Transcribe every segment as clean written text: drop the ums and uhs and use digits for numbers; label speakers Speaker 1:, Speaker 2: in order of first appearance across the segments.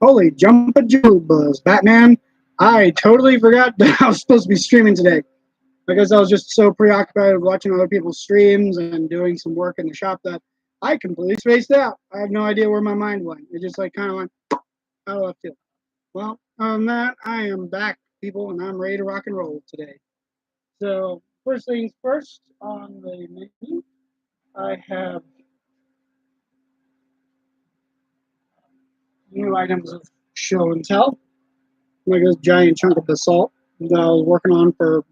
Speaker 1: Holy jumpa jubas, Batman. I totally forgot that I was supposed to be streaming today because I was just so preoccupied with watching other people's streams and doing some work in the shop that I completely spaced out. I have no idea where my mind went. It just like kind of went out of left field. Well, on that, I am back, people, and I'm ready to rock and roll today. So, first things first, on the menu, I have new items of show and tell. Like this giant chunk of basalt that I was working on for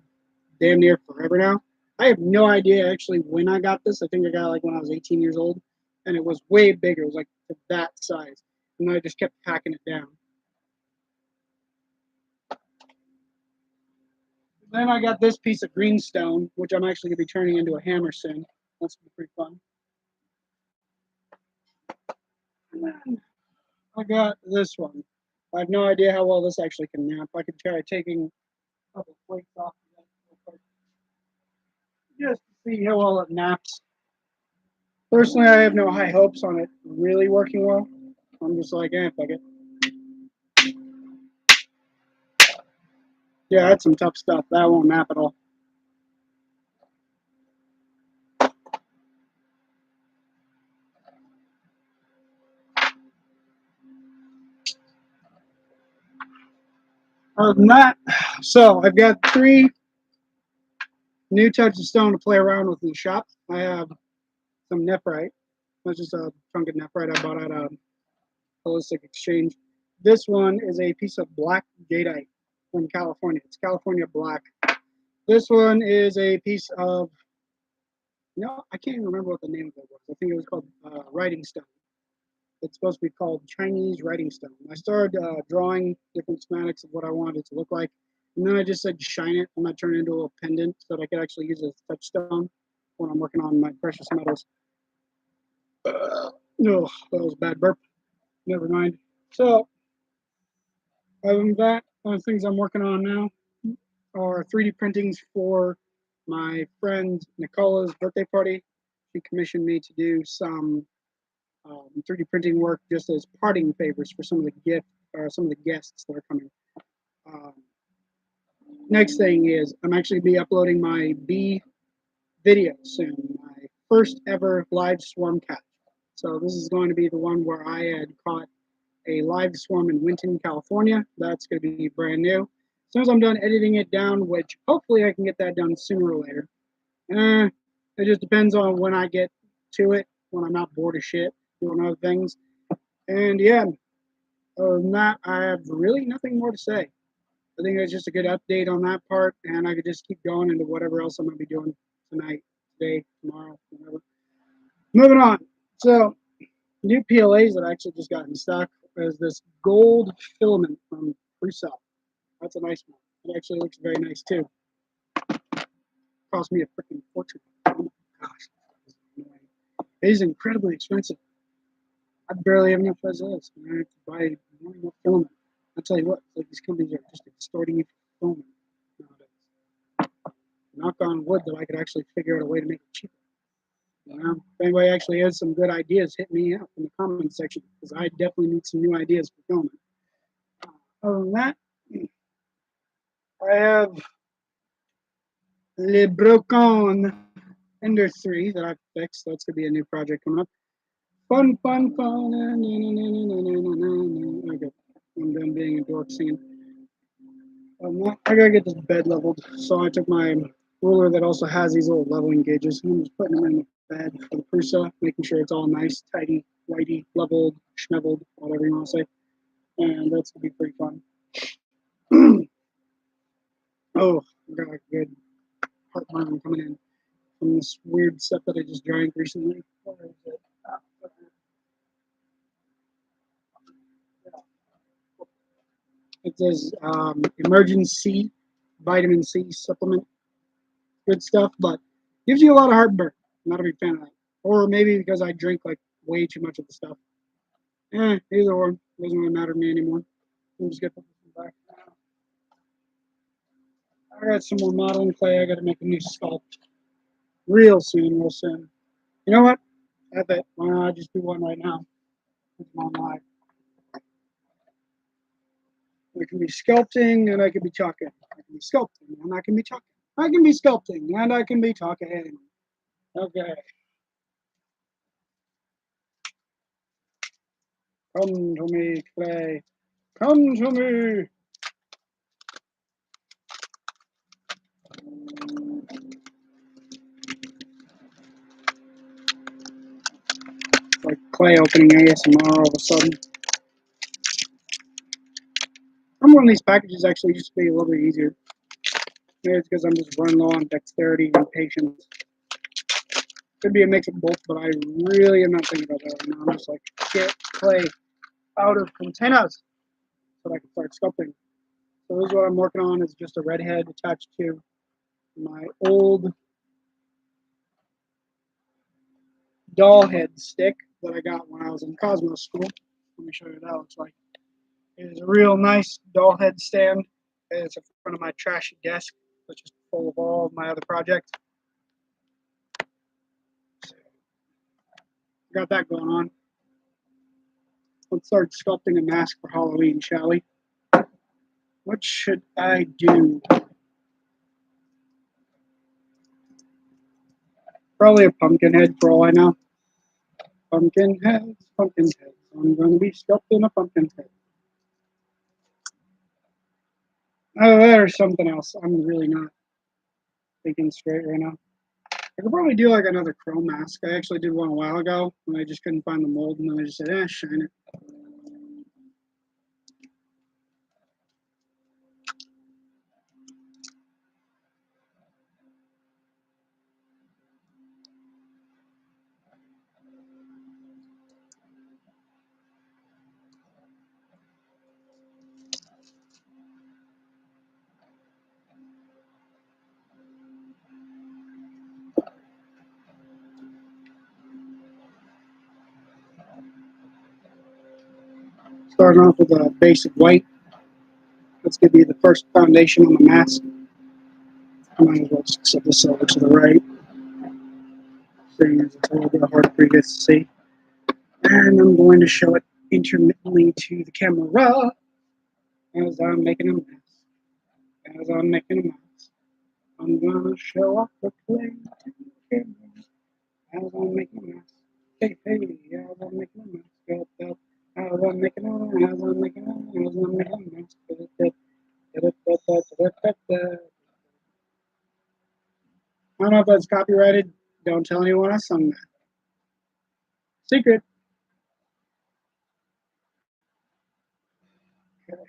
Speaker 1: damn near forever now. I have no idea actually when I got this. I think I got it like when I was 18 years old, and it was way bigger. It was like that size, and I just kept hacking it down. Then I got this piece of greenstone, which I'm actually gonna be turning into a hammer soon. That's gonna be pretty fun. And then I got this one. I have no idea how well this actually can nap. I could try taking a couple flakes off of it just to see how well it naps. Personally, I have no high hopes on it really working well. I'm just like, fuck it. Yeah, that's some tough stuff. That won't nap at all. Other than that, so I've got three new types of stone to play around with in the shop. I have some nephrite. That's just a chunk of nephrite I bought at a holistic exchange. This one is a piece of black jadeite from California. It's California black. This one is a piece of, I can't even remember what the name of it was. I think it was called writing stone. It's supposed to be called Chinese writing stone. I started drawing different schematics of what I wanted it to look like, and then I just said shine it. I'm going to turn it into a little pendant so that I could actually use it as a touchstone when I'm working on my precious metals. No, that was a bad burp. Never mind. So, other than that, one of the things I'm working on now are 3D printings for my friend Nicola's birthday party. She commissioned me to do some 3D printing work just as parting favors for some of the guests that are coming. Um, Next thing is I'm actually be uploading my bee video soon, my first ever live swarm catch. So this is going to be the one where I had caught a live swarm in Winton, California. That's going to be brand new. As soon as I'm done editing it down, which hopefully I can get that done sooner or later. It just depends on when I get to it, when I'm not bored of shit doing other things. And yeah, other than that, I have really nothing more to say. I think it's just a good update on that part, and I could just keep going into whatever else I'm going to be doing tonight, today, tomorrow, whatever. Moving on. So, new PLAs that I actually just got in stock is this gold filament from Prusa. That's a nice one. It actually looks very nice too. Cost me a freaking fortune. Oh my gosh. It is incredibly expensive. I barely have enough as is. I have to buy more filament. I'll tell you what, like these companies are just extorting you for filament nowadays. Knock on wood that I could actually figure out a way to make it cheaper. If anybody actually has some good ideas, hit me up in the comments section because I definitely need some new ideas for filming. Other than that, I have Le Brocon Ender 3 that I've fixed. That's going to be a new project coming up. Fun, fun, fun. Okay, I'm done being a dork singing. I gotta get this bed leveled. So I took my ruler that also has these little leveling gauges, and I'm just putting them in the bed for the Prusa, making sure it's all nice, tidy, whitey, leveled, schmeveled, whatever you want to say. And that's gonna be pretty fun. Oh, I got a good heartburn coming in from this weird stuff that I just drank recently. Where is it? It says emergency vitamin C supplement. Good stuff, but gives you a lot of heartburn. I'm not a big fan of that. Or maybe because I drink like way too much of the stuff. Either or. Doesn't really matter to me anymore. I'm just gonna put this back. I got some more modeling clay. I gotta make a new sculpt. Real soon, real soon. You know what? I bet. Why not I just do one right now? It's on live. I can be sculpting and I can be talking. I can be sculpting and I can be talking. I can be sculpting and I can be talking. Okay. Come to me, clay. Come to me. It's like clay opening ASMR all of a sudden. Remember when these packages actually used to be a little bit easier? Maybe it's because I'm just running low on dexterity and patience. Could be a mix of both, but I really am not thinking about that right now. I'm just like, get clay out of containers so that I can start sculpting. So this is what I'm working on, is just a red head attached to my old doll head stick that I got when I was in Cosmos school. Let me show you what that looks like. It is a real nice doll head stand. It's in front of my trashy desk, which is full of all of my other projects. So, got that going on. Let's start sculpting a mask for Halloween, shall we? What should I do? Probably a pumpkin head for all I know. Pumpkin heads, pumpkin heads. I'm going to be sculpting a pumpkin head. Oh, there's something else. I'm really not thinking straight right now. I could probably do like another chrome mask. I actually did one a while ago, and I just couldn't find the mold, and then I just said, shine it. Starting off with a base of white. That's going to be the first foundation on the mask. I might as well just set this over to the right, seeing as it's a little bit harder for you guys to see. And I'm going to show it intermittently to the camera as I'm making a mask. As I'm making a mask, I'm going to show off the clay to the camera as I'm making a mask. Hey, hey, as I'm making a mask. As I'm making a mask. As I'm making a mask. As I'm making a mask. I don't know if that's copyrighted. Don't tell anyone I sung that. Secret. Okay.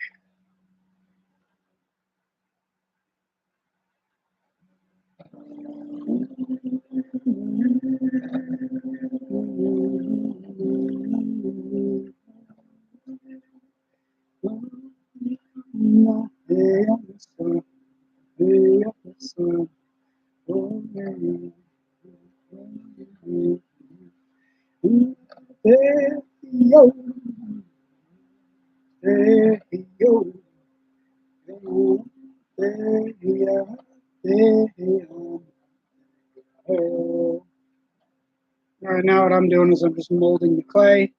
Speaker 1: All right, now what I'm doing is I'm just molding the clay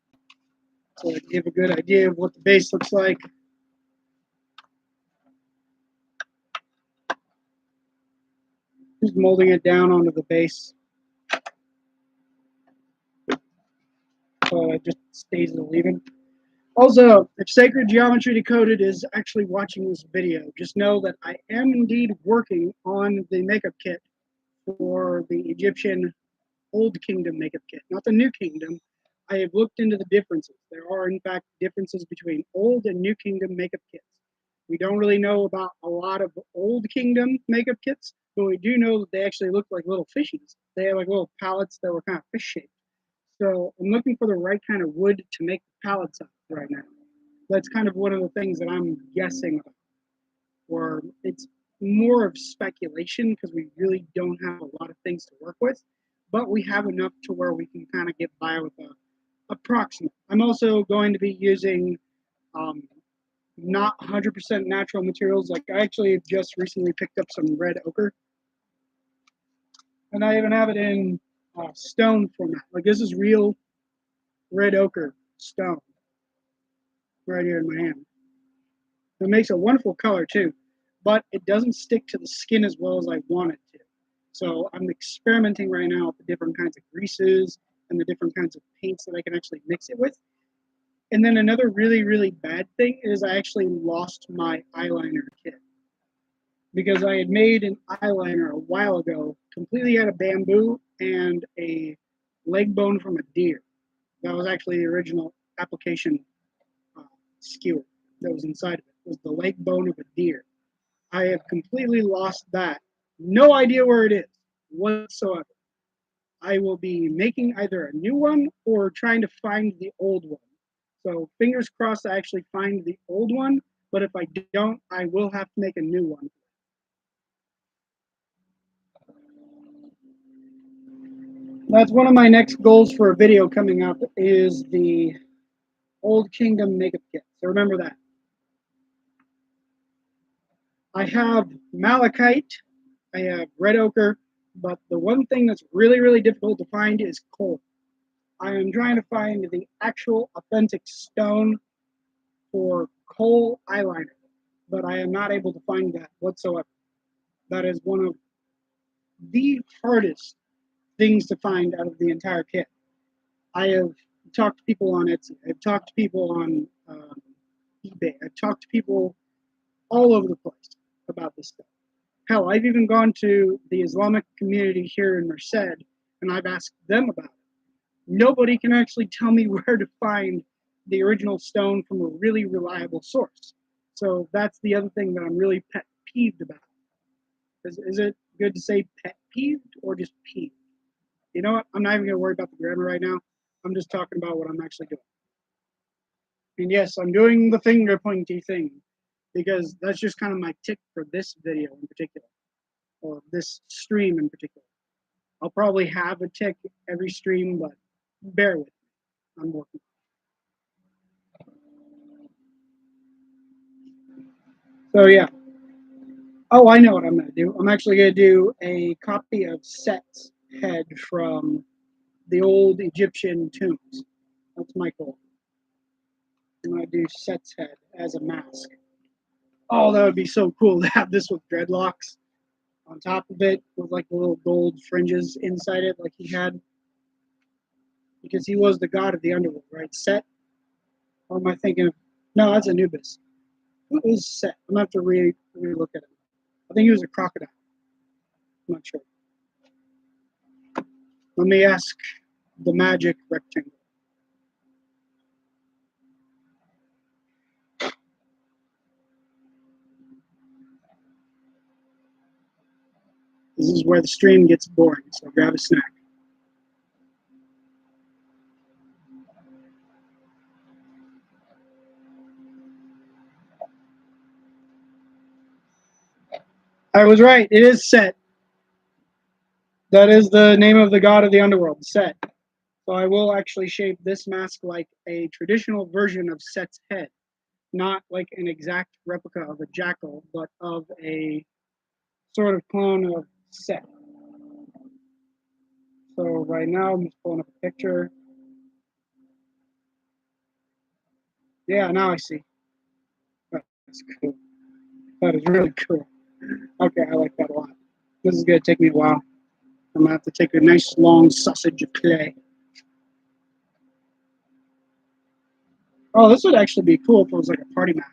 Speaker 1: to give a good idea of what the base looks like. Just molding it down onto the base so it just stays even. Also, if Sacred Geometry Decoded is actually watching this video, just know that I am indeed working on the makeup kit for the Egyptian Old Kingdom makeup kit, not the New Kingdom. I have looked into the differences. There are, in fact, differences between Old and New Kingdom makeup kits. We don't really know about a lot of Old Kingdom makeup kits, but we do know that they actually look like little fishies. They had like little palettes that were kind of fish shaped. So I'm looking for the right kind of wood to make the palettes out of right now. That's kind of one of the things that I'm guessing about, or it's more of speculation because we really don't have a lot of things to work with, but we have enough to where we can kind of get by with a approximate. I'm also going to be using not 100% natural materials. Like I actually just recently picked up some red ochre, and I even have it in stone format. Like this is real red ochre stone right here in my hand. It makes a wonderful color too, but it doesn't stick to the skin as well as I want it to. So I'm experimenting right now with the different kinds of greases and the different kinds of paints that I can actually mix it with. And then another really, really bad thing is I actually lost my eyeliner kit because I had made an eyeliner a while ago, completely out of bamboo and a leg bone from a deer. That was actually the original application uh, skewer that was inside of it. It was the leg bone of a deer. I have completely lost that. No idea where it is whatsoever. I will be making either a new one or trying to find the old one. So fingers crossed I actually find the old one, but if I don't, I will have to make a new one. That's one of my next goals for a video coming up is the Old Kingdom makeup kit. So remember that. I have malachite, I have red ochre, but the one thing that's really, really difficult to find is coal. I am trying to find the actual authentic stone for coal eyeliner, but I am not able to find that whatsoever. That is one of the hardest things to find out of the entire kit. I have talked to people on Etsy. I've talked to people on eBay. I've talked to people all over the place about this stuff. Hell, I've even gone to the Islamic community here in Merced and I've asked them about it. Nobody can actually tell me where to find the original stone from a really reliable source. So that's the other thing that I'm really pet peeved about. Is it good to say pet peeved or just peeved? You know what? I'm not even going to worry about the grammar right now. I'm just talking about what I'm actually doing. And yes, I'm doing the finger pointy thing because that's just kind of my tick for this video in particular, or this stream in particular. I'll probably have a tick every stream, but bear with me. I'm working. So yeah. Oh, I know what I'm gonna do. I'm actually gonna do a copy of Set's head from the old Egyptian tombs. That's my goal. I'm gonna do Set's head as a mask. Oh, that would be so cool to have this with dreadlocks on top of it with like the little gold fringes inside it, like he had, because he was the god of the underworld, right? Set. Or am I thinking of? No, that's Anubis. Who is Set? I'm gonna have to re-look at it. I think he was a crocodile. I'm not sure. Let me ask the magic rectangle. This is where the stream gets boring, so grab a snack. I was right. It is Set. That is the name of the god of the underworld, Set. So I will actually shape this mask like a traditional version of Set's head, not like an exact replica of a jackal, but of a sort of clone of Set. So right now I'm just pulling up a picture. Yeah, now I see. That's cool. That is really cool. Okay, I like that a lot. This is gonna take me a while. I'm gonna have to take a nice long sausage of clay. Oh, this would actually be cool if it was like a party mask.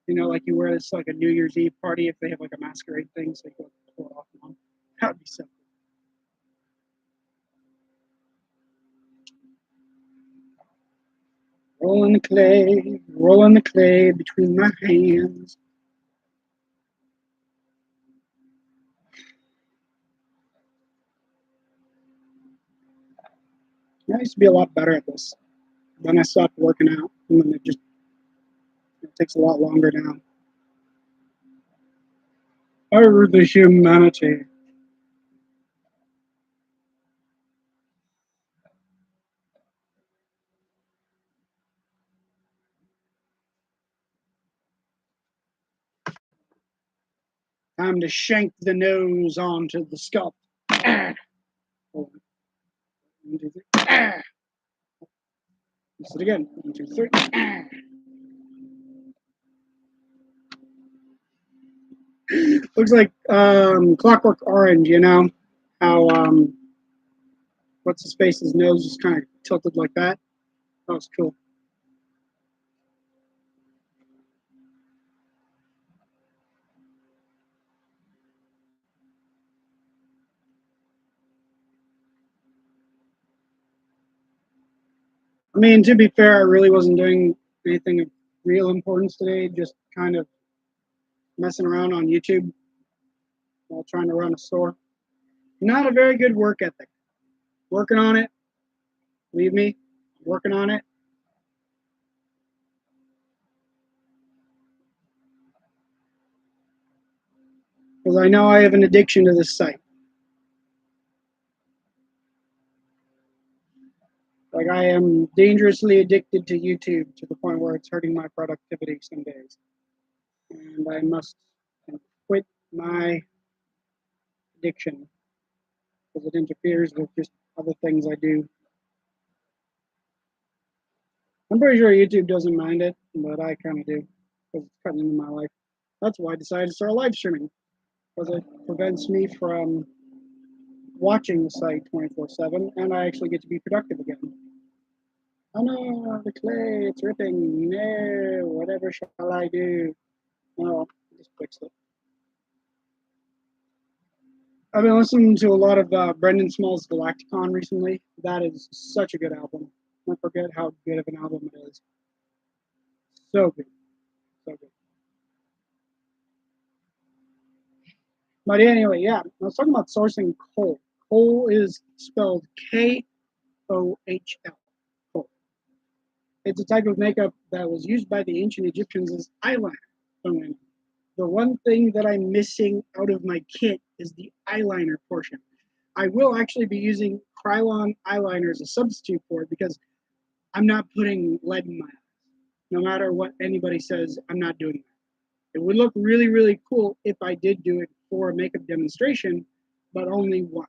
Speaker 1: You know, like you wear this like a New Year's Eve party if they have like a masquerade thing, so you can pull it off on. That would be so cool. Rolling the clay between my hands. I used to be a lot better at this. Then I stopped working out, and then it takes a lot longer now. Oh, the humanity. Time to shank the nose onto the scalp. Ah. Hold on. 1, 2, 3. Ah. Let's do it again. 1, 2, 3. Ah. Looks like Clockwork Orange, you know? How, what's his face? His nose is kind of tilted like that. That was cool. I mean, to be fair, I really wasn't doing anything of real importance today, just kind of messing around on YouTube while trying to run a store. Not a very good work ethic. Working on it, believe me, working on it. Because I know I have an addiction to this site. Like I am dangerously addicted to YouTube to the point where it's hurting my productivity some days. And I must quit my addiction because it interferes with just other things I do. I'm pretty sure YouTube doesn't mind it, but I kind of do because it's cutting into my life. That's why I decided to start live streaming because it prevents me from watching the site 24/7, and I actually get to be productive again. Oh no, the clay, it's ripping. No, whatever shall I do? No, just fix it. I've been listening to a lot of Brendan Small's Galacticon recently. That is such a good album. I forget how good of an album it is. So good, so good. But anyway, yeah, I was talking about sourcing coal. Coal is spelled Kohl. Coal. It's a type of makeup that was used by the ancient Egyptians as eyeliner. The one thing that I'm missing out of my kit is the eyeliner portion. I will actually be using Krylon eyeliner as a substitute for it because I'm not putting lead in my eyes. No matter what anybody says, I'm not doing that. It would look really, really cool if I did do it for a makeup demonstration, but only once.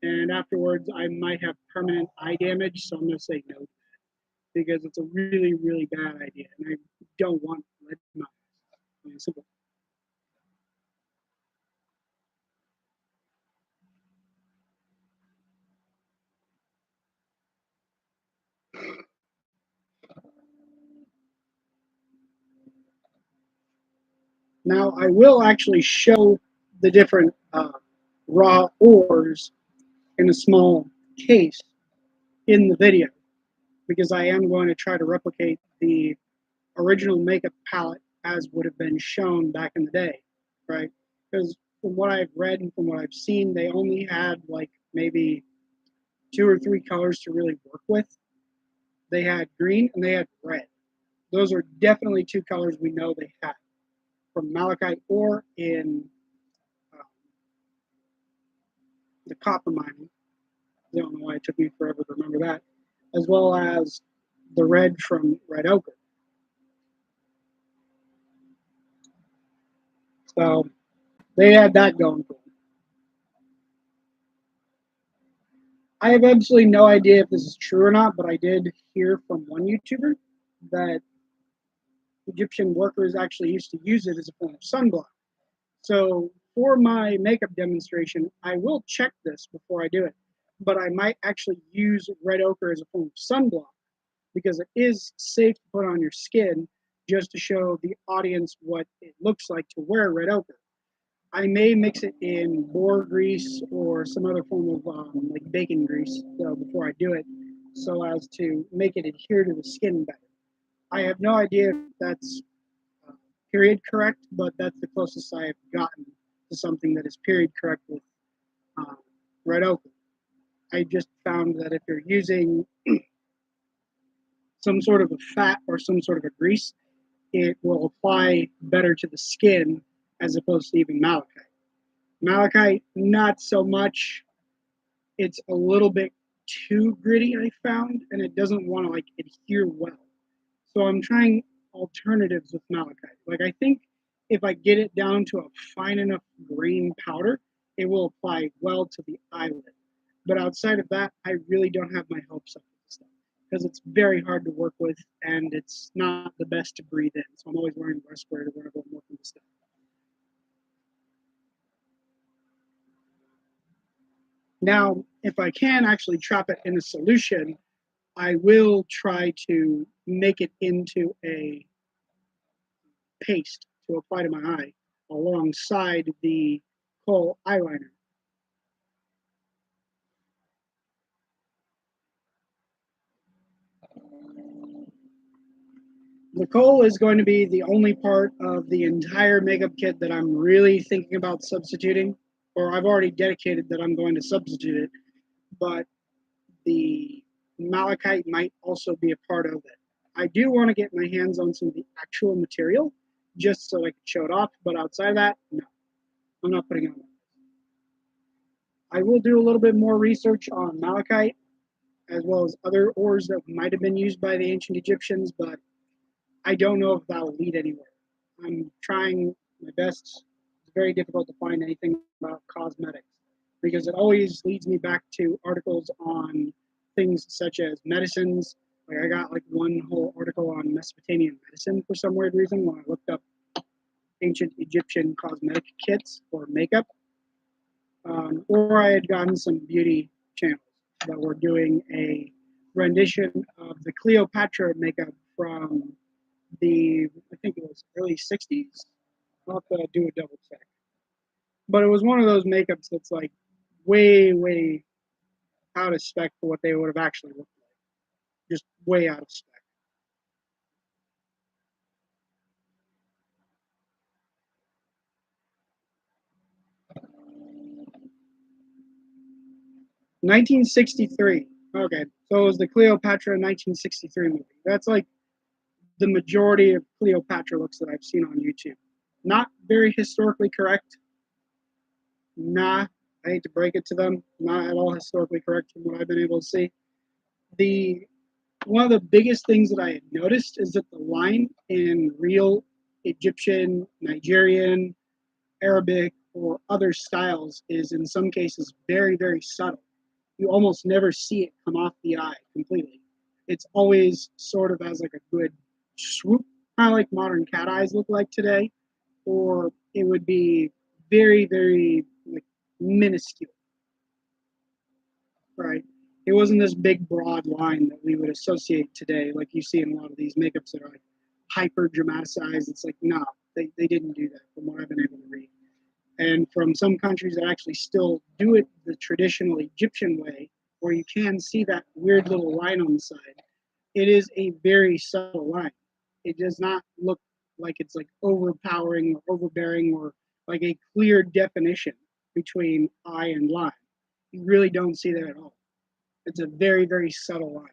Speaker 1: And afterwards, I might have permanent eye damage, so I'm going to say no because it's a really, really bad idea, and I don't want lead in my eyes. Simple. Now, I will actually show the different raw ores in a small case in the video because I am going to try to replicate the original makeup palette as would have been shown back in the day, right? Because from what I've read and from what I've seen, they only had like maybe 2 or 3 colors to really work with. They had green and they had red. Those are definitely 2 colors we know they had from malachite ore in um, the copper mining. I don't know why it took me forever to remember that, as well as the red from red ochre. So they had that going for them. I have absolutely no idea if this is true or not, but I did hear from one YouTuber that Egyptian workers actually used to use it as a form of sunblock. So for my makeup demonstration, I will check this before I do it, but I might actually use red ochre as a form of sunblock because it is safe to put on your skin just to show the audience what it looks like to wear red ochre. I may mix it in boar grease or some other form of like bacon grease before I do it, so as to make it adhere to the skin better. I have no idea if that's uh, period correct, but that's the closest I have gotten to something that is period correct with um, red ochre. I just found that if you're using some sort of a fat or some sort of a grease, it will apply better to the skin as opposed to even malachite. Malachite, not so much. It's a little bit too gritty, I found, and it doesn't want to like adhere well. So I'm trying alternatives with malachite. Like I think if I get it down to a fine enough grain powder, it will apply well to the eyelid. But outside of that, I really don't have my hopes up with this stuff because it's very hard to work with and it's not the best to breathe in. So I'm always wearing a respirator whenever I'm working with stuff. Now, if I can actually trap it in a solution, I will try to make it into a paste to apply to my eye alongside the kohl eyeliner. The kohl is going to be the only part of the entire makeup kit that I'm really thinking about substituting, or I've already dedicated that I'm going to substitute it, but the malachite might also be a part of it. I do want to get my hands on some of the actual material just so I can show it off, but outside of that, no, I'm not putting it on. I will do a little bit more research on malachite as well as other ores that might have been used by the ancient Egyptians, but I don't know if that'll lead anywhere. I'm trying my best. It's very difficult to find anything about cosmetics because it always leads me back to articles on things such as medicines. Like I got like one whole article on Mesopotamian medicine for some weird reason when I looked up ancient Egyptian cosmetic kits or makeup. Or I had gotten some beauty channels that were doing a rendition of the Cleopatra makeup from I think it was early 60s. I'll have to do a double check. But it was one of those makeups that's like way, way out of spec for what they would have actually looked like. Just way out of spec. (1963). Okay, so it was the Cleopatra 1963 movie. That's like the majority of Cleopatra looks that I've seen on YouTube. Not very historically correct. Nah, I hate to break it to them. Not at all historically correct from what I've been able to see. The One of the biggest things that I had noticed is that the line in real Egyptian, Nigerian, Arabic, or other styles is in some cases very, very subtle. You almost never see it come off the eye completely. It's always sort of as like a good swoop, kind of like modern cat eyes look like today, or it would be very, very like minuscule, right? It wasn't this big broad line that we would associate today, like you see in a lot of these makeups that are like hyper dramatized. It's like, no, they didn't do that from what I've been able to read. And from some countries that actually still do it the traditional Egyptian way, where you can see that weird little line on the side, it is a very subtle line. It does not look like it's like overpowering or overbearing or like a clear definition between eye and line. You really don't see that at all. It's a very, very subtle line.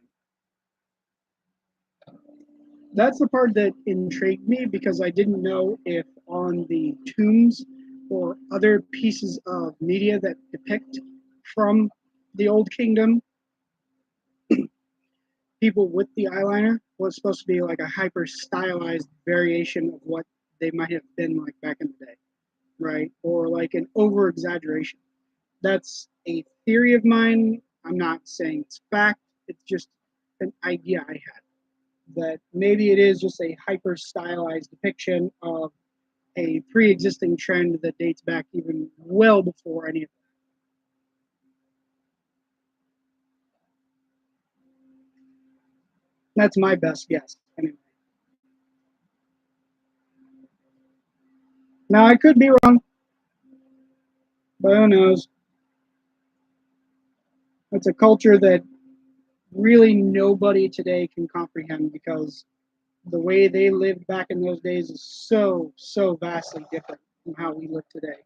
Speaker 1: That's the part that intrigued me because I didn't know if on the tombs or other pieces of media that depict from the Old Kingdom, people with the eyeliner was supposed to be like a hyper stylized variation of what they might have been like back in the day, right? Or like an over exaggeration. That's a theory of mine. I'm not saying it's fact, it's just an idea I had that maybe it is just a hyper stylized depiction of a pre existing trend that dates back even well before any of that. That's my best guess. Anyway. Now, I could be wrong, but who knows? It's a culture that really nobody today can comprehend because the way they lived back in those days is so, so vastly different from how we live today.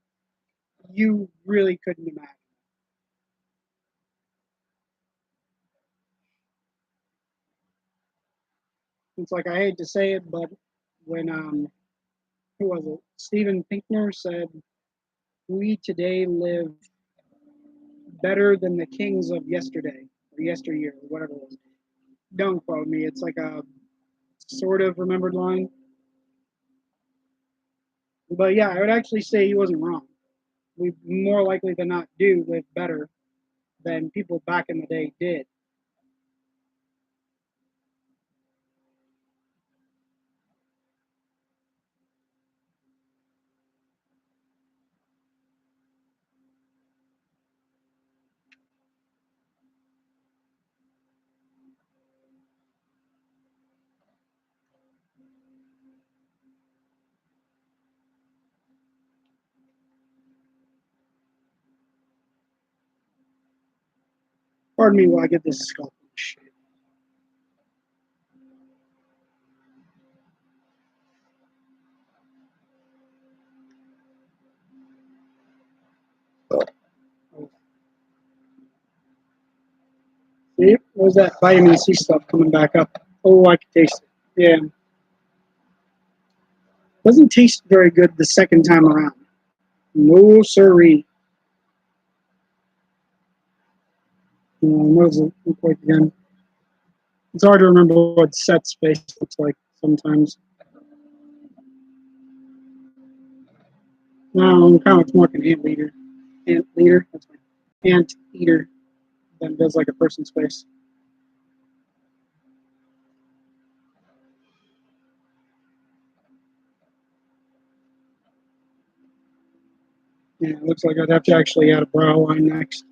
Speaker 1: You really couldn't imagine. It's like I hate to say it, but when who was it? Steven Pinkner said, "We today live better than the kings of yesterday or yesteryear or whatever it was." Don't quote me. It's like a sort of remembered line, but yeah, I would actually say he wasn't wrong. We more likely than not do live better than people back in the day did. Pardon me while I get this scalpel shit. See, what was that vitamin C stuff coming back up? Oh, I can taste it. Yeah. Doesn't taste very good the second time around. No siree. What does it look like again? It's hard to remember what Set's face looks like sometimes. No, kind of looks more like an ant leader. Ant leader? That's like ant eater than does like a person's face. Yeah, it looks like I'd have to actually add a brow line next.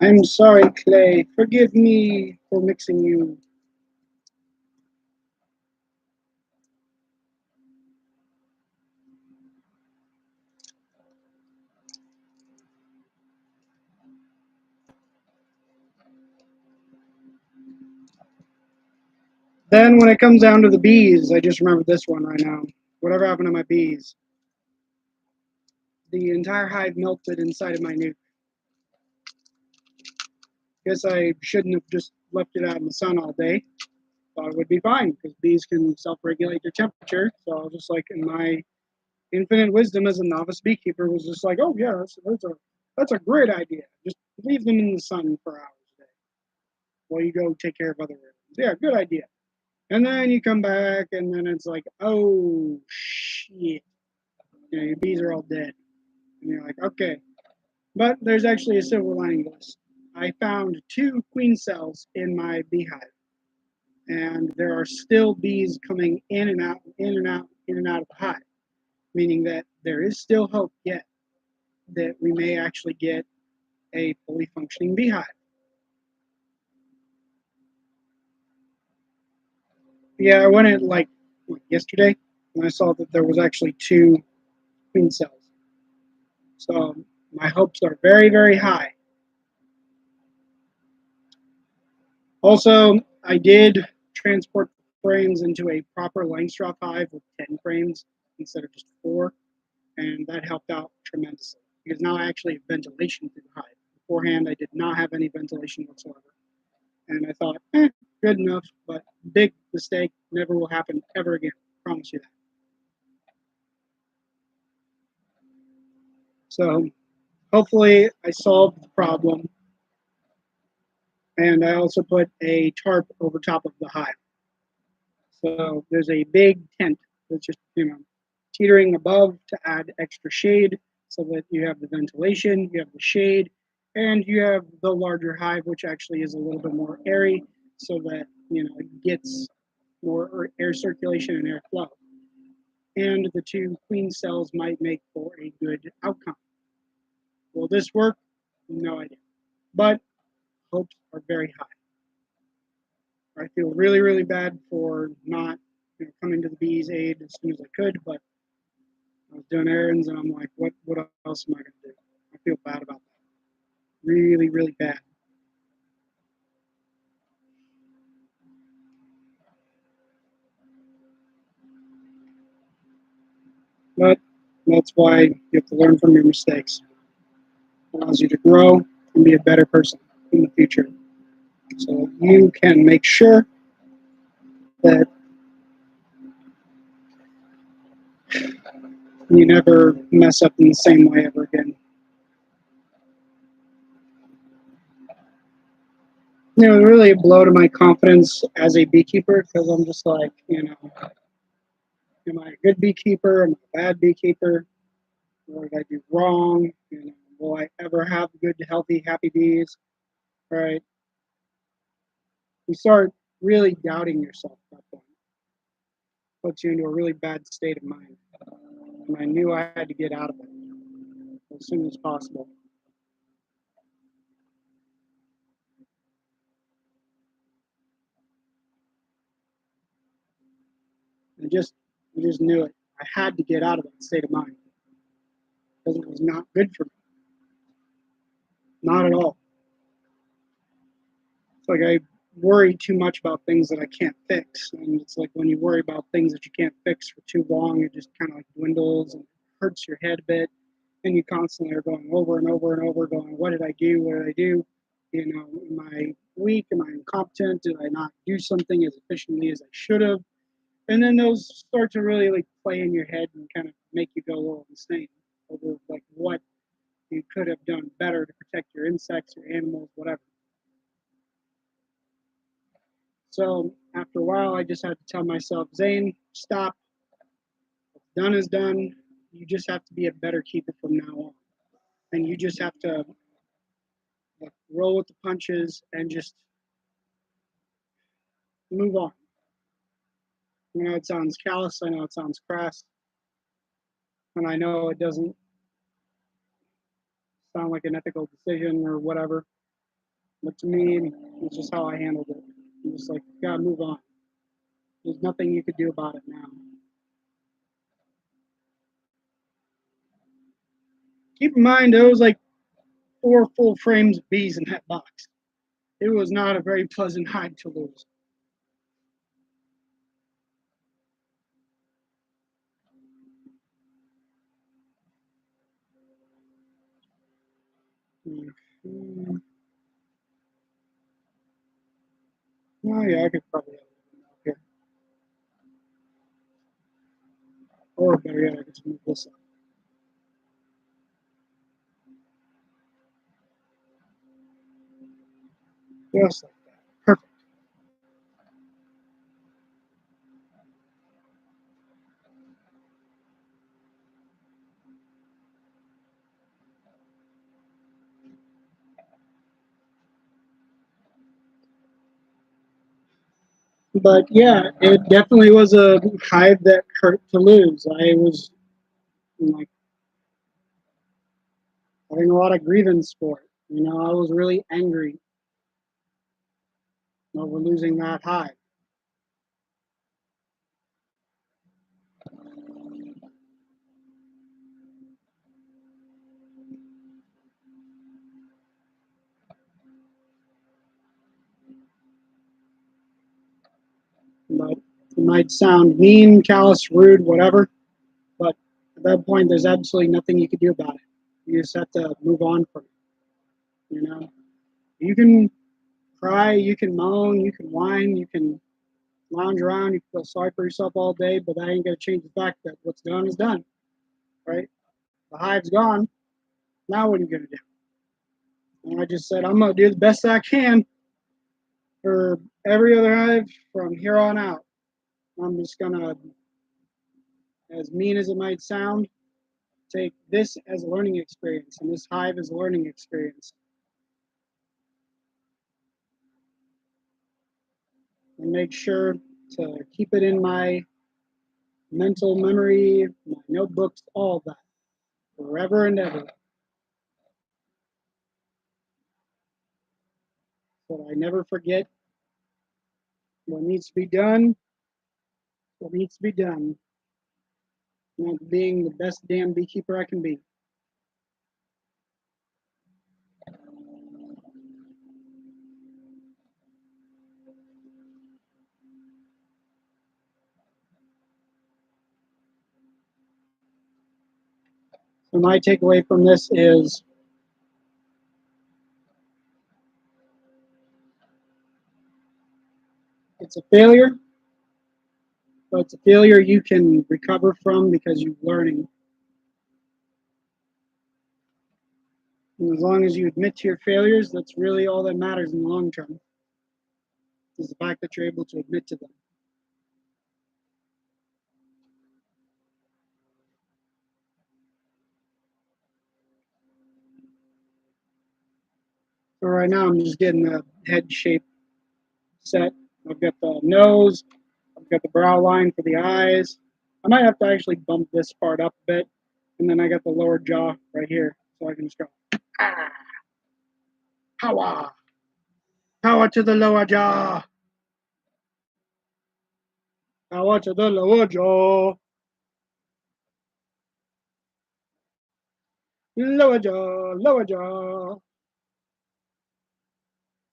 Speaker 1: I'm sorry, Clay. Forgive me for mixing you. Then when it comes down to the bees, I just remembered this one right now. Whatever happened to my bees? The entire hive melted inside of my nuke. Guess I shouldn't have just left it out in the sun all day. Thought it would be fine because bees can self-regulate their temperature. So I was just like, in my infinite wisdom as a novice beekeeper, was just like, oh yeah, that's a great idea. Just leave them in the sun for hours a day while you go take care of other rooms. Yeah, good idea. And then you come back, and then it's like, oh shit, your bees are all dead, and you're like, okay. But there's actually a silver lining to this. I found 2 queen cells in my beehive, and there are still bees coming in and out, in and out, in and out of the hive, meaning that there is still hope yet that we may actually get a fully functioning beehive. Yeah, I went in like yesterday, and I saw that there was actually 2 queen cells. So my hopes are very, very high. Also, I did transport frames into a proper Langstroth hive with 10 frames instead of just 4, and that helped out tremendously because now I actually have ventilation through the hive. Beforehand, I did not have any ventilation whatsoever. And I thought, good enough, but big mistake, never will happen ever again. Promise you that. So hopefully I solved the problem. And I also put a tarp over top of the hive. So there's a big tent that's just, teetering above to add extra shade so that you have the ventilation, you have the shade, and you have the larger hive, which actually is a little bit more airy so that, it gets more air circulation and airflow. And the 2 queen cells might make for a good outcome. Will this work? No idea. But hopes are very high. I feel really, really bad for not coming to the bees' aid as soon as I could, but I was doing errands and I'm like, what else am I going to do? I feel bad about that. Really, really bad. But that's why you have to learn from your mistakes. It allows you to grow and be a better person in the future. So you can make sure that you never mess up in the same way ever again. Really a blow to my confidence as a beekeeper because I'm just like, am I a good beekeeper? Am I a bad beekeeper? What did I do wrong? Will I ever have good, healthy, happy bees? Right? You start really doubting yourself at that point. Puts you into a really bad state of mind. And I knew I had to get out of it as soon as possible. I just knew it. I had to get out of that state of mind. because it was not good for me. Not at all. It's like I worry too much about things that I can't fix. And it's like when you worry about things that you can't fix for too long, it just kind of like dwindles and hurts your head a bit. And you constantly are going over and over and over, going, what did I do? What did I do? You know, am I weak? Am I incompetent? Did I not do something as efficiently as I should have? And then those start to really like play in your head and kind of make you go a little insane over like what you could have done better to protect your insects, your animals, whatever. So after a while, I just had to tell myself, Zane, stop. What's done is done. You just have to be a better keeper from now on. And you just have to like, roll with the punches and just move on. I know it sounds callous. I know it sounds crass. And I know it doesn't sound like an ethical decision or whatever. But to me, it's just how I handled it. I'm just like, gotta move on. There's nothing you could do about it now. Keep in mind, there was like 4 full frames of bees in that box. It was not a very pleasant hive to lose. Mm. Oh yeah, I could probably have it here. Or better yet, I could just move this up. Just like that. Perfect. But yeah, it definitely was a hive that hurt to lose. I was like having a lot of grievance for it. You know, I was really angry over losing that hive. But it might sound mean, callous, rude, whatever. But at that point, there's absolutely nothing you can do about it. You just have to move on from it. You know, you can cry, you can moan, you can whine, you can lounge around, you can feel sorry for yourself all day, but that ain't gonna change the fact that what's done is done, right? The hive's gone. Now what are you gonna do? And I just said I'm gonna do the best I can for every other hive from here on out. I'm just gonna, as mean as it might sound, take this as a learning experience, and this hive is a learning experience, and make sure to keep it in my mental memory, my notebooks, all of that, forever and ever, so that I never forget what needs to be done, what needs to be done, and being the best damn beekeeper I can be. So my takeaway from this is it's a failure, but it's a failure you can recover from because you're learning. And as long as you admit to your failures, that's really all that matters in the long term, is the fact that you're able to admit to them. So right now I'm just getting the head shape set. I've got the nose, I've got the brow line for the eyes. I might have to actually bump this part up a bit, and then I got the lower jaw right here, so I can just go, ah, power, power to the lower jaw, power to the lower jaw. Lower jaw, lower jaw.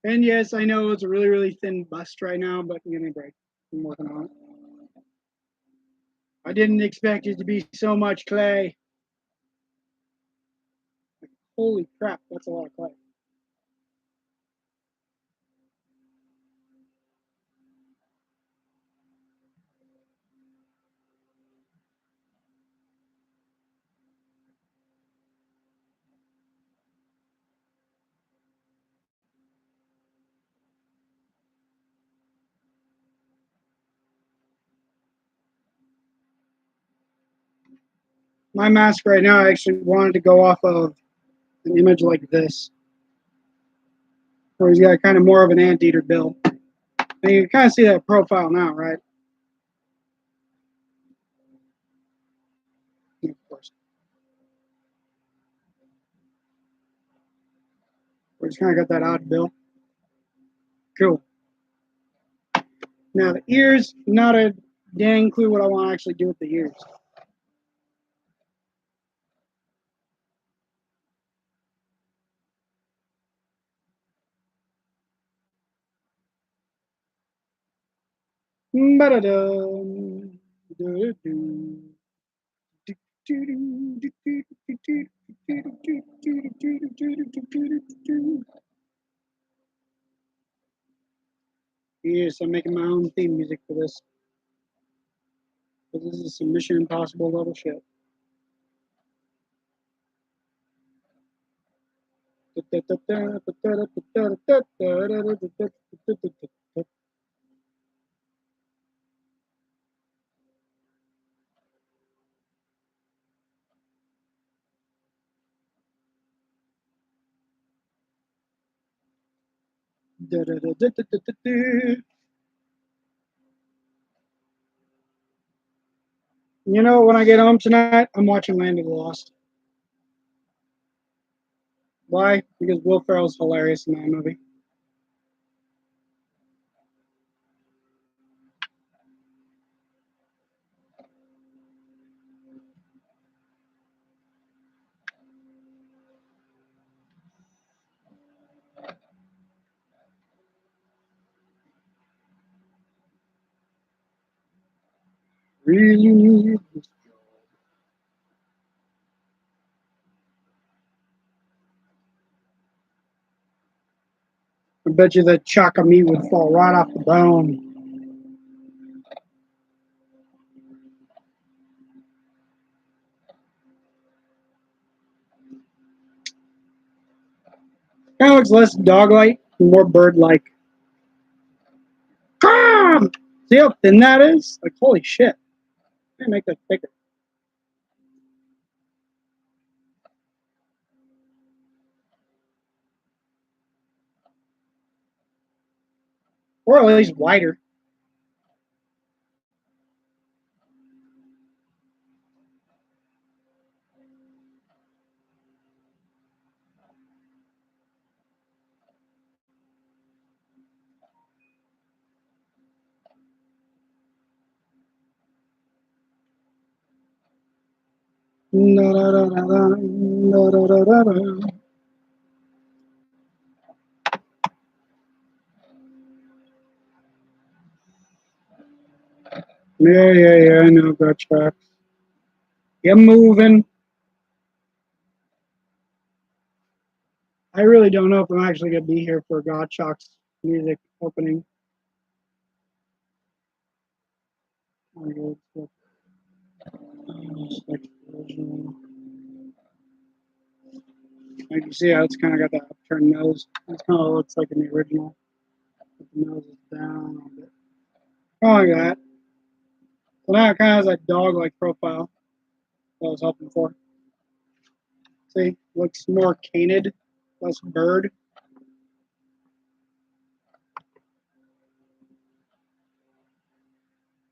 Speaker 1: And yes, I know it's a really, really thin bust right now, but give me a break. I'm working on it. I didn't expect it to be so much clay. Holy crap, that's a lot of clay. My mask right now, I actually wanted to go off of an image like this, where he's got kind of more of an anteater bill. And you can kind of see that profile now, right? Of course. Where he's kind of got that odd bill. Cool. Now the ears, not a dang clue what I want to actually do with the ears. Yes, I'm making my own theme music for this. But this is some Mission Impossible level shit. You know, when I get home tonight, I'm watching Land of the Lost. Why? Because Will Ferrell's hilarious in that movie. Really need this. I bet you that chunk of meat would fall right off the bone. Kind of looks less dog-like, more bird-like. Ah! See how thin that is? Like, holy shit. I make that thicker. Or at least wider. Yeah, I know, got tracks. You're moving. I really don't know if I'm actually going to be here for Gottschalk's music opening. Like you see how it's kind of got that upturned nose. It kind of looks like in the original. The nose is down a bit. Oh, like that. So now it kind of has that dog-like profile that I was hoping for. See, looks more canid, less bird.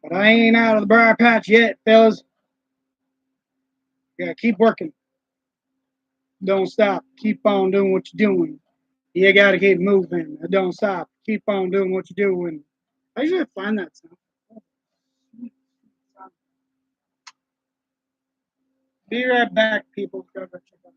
Speaker 1: But I ain't out of the briar patch yet, fellas. You gotta keep working. Don't stop. Keep on doing what you're doing. You gotta keep moving. Don't stop. Keep on doing what you're doing. I usually find that sound. Be right back, people. Go check out.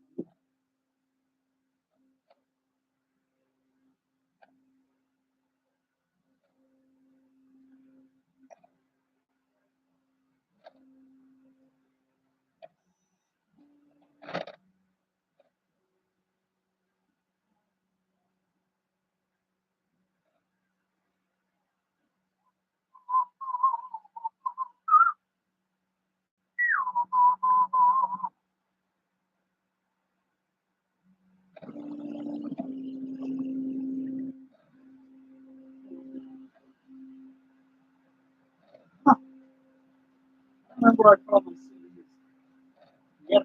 Speaker 1: Huh, I remember what I called my CDs. Yep.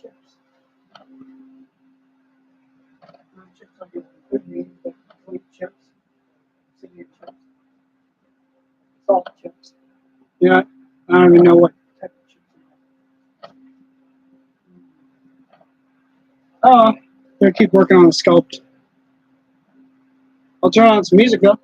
Speaker 1: Chips. Chips are good meat, but sweet chips, CD chips, salt chips. Yeah, I don't even know what type of chips. Oh, gotta keep working on the sculpt. I'll turn on some music though.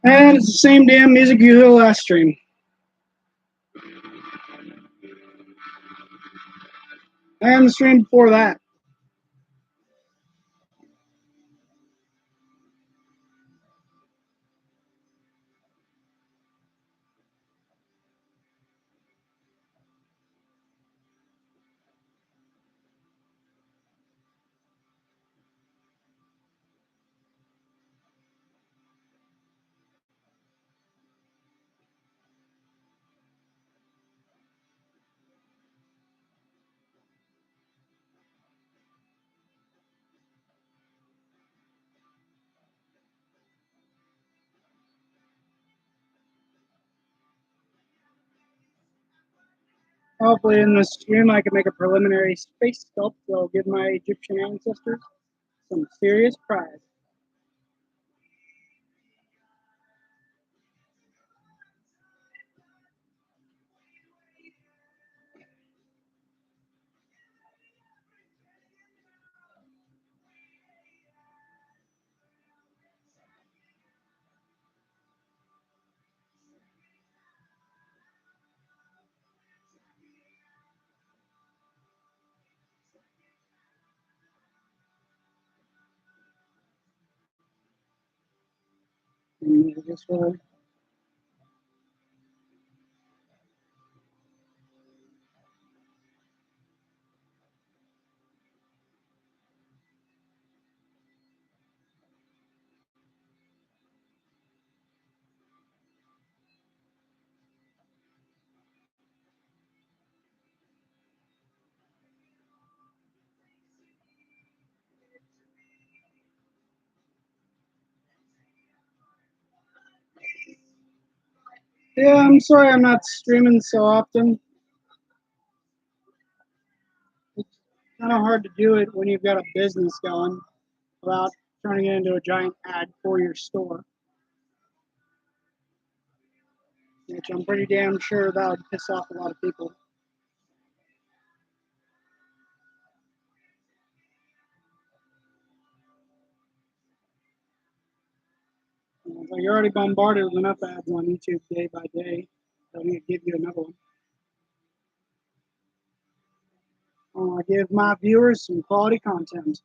Speaker 1: And it's the same damn music you heard last stream. And the stream before that. Hopefully in this stream I can make a preliminary space sculpt that'll give my Egyptian ancestors some serious pride. And this way. Yeah, I'm sorry I'm not streaming so often. It's kind of hard to do it when you've got a business going without turning it into a giant ad for your store, which I'm pretty damn sure that would piss off a lot of people. So you're already bombarded with enough ads on YouTube day by day. So I'm going to give you another one. I want to give my viewers some quality content.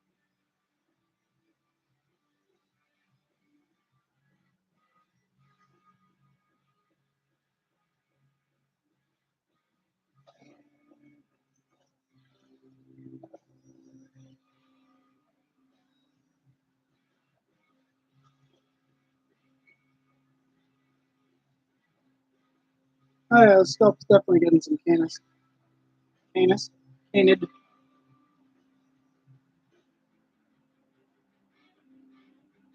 Speaker 1: Oh yeah, this stuff's definitely getting some canid.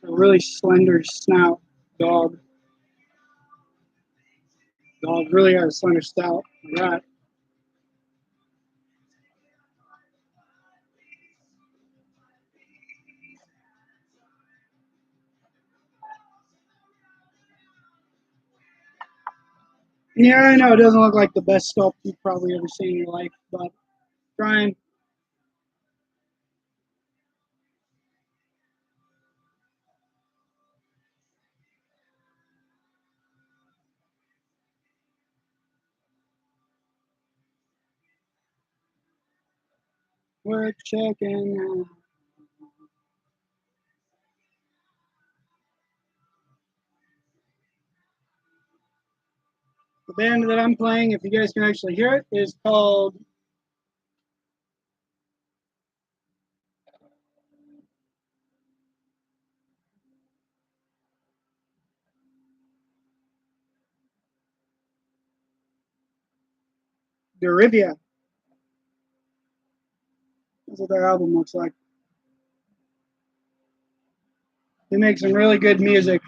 Speaker 1: A really slender snout dog. Dog really got a Slender Stout. All right. Yeah, I know it doesn't look like the best sculpt you've probably ever seen in your life, but trying. We're checking. The band that I'm playing, if you guys can actually hear it, is called Derivia. That's what their album looks like. They make some really good music.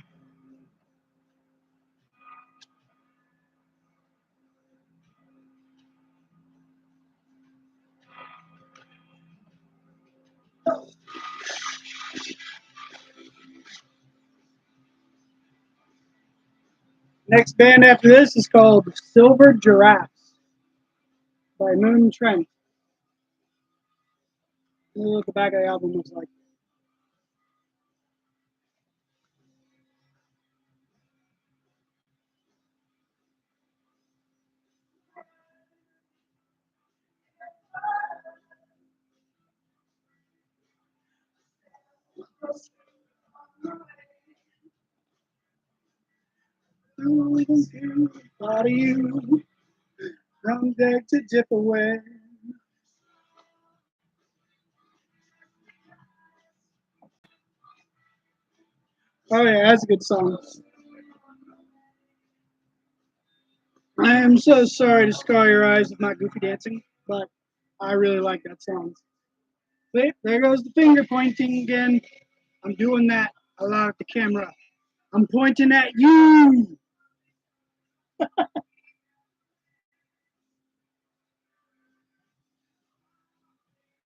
Speaker 1: Next band after this is called Silver Giraffes by Moon Trent. This is what the back of the album looks like. Body you from there to dip away. Oh yeah, that's a good song. I am so sorry to scar your eyes with my goofy dancing, but I really like that song. See, there goes the finger pointing again. I'm doing that a lot at the camera. I'm pointing at you.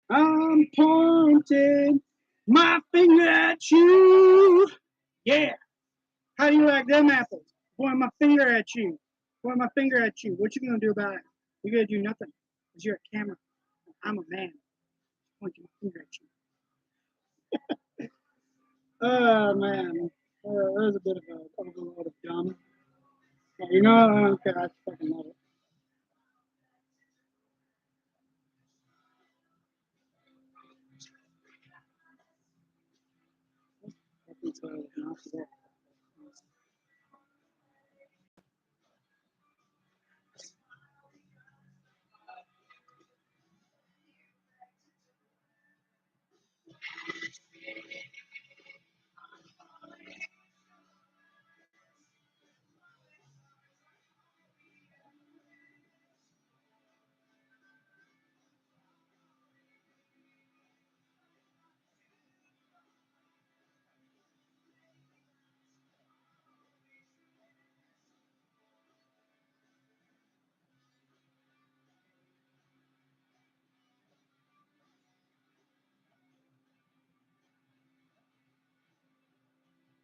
Speaker 1: I'm pointing my finger at you. Yeah. How do you like them apples? Pointing my finger at you. Pointing my finger at you. What you gonna do about it? You're gonna do nothing. Because you're a camera. I'm a man. Pointing my finger at you. Oh man. There's a bit of a overload of dumb. You know, I don't care. I fucking love it.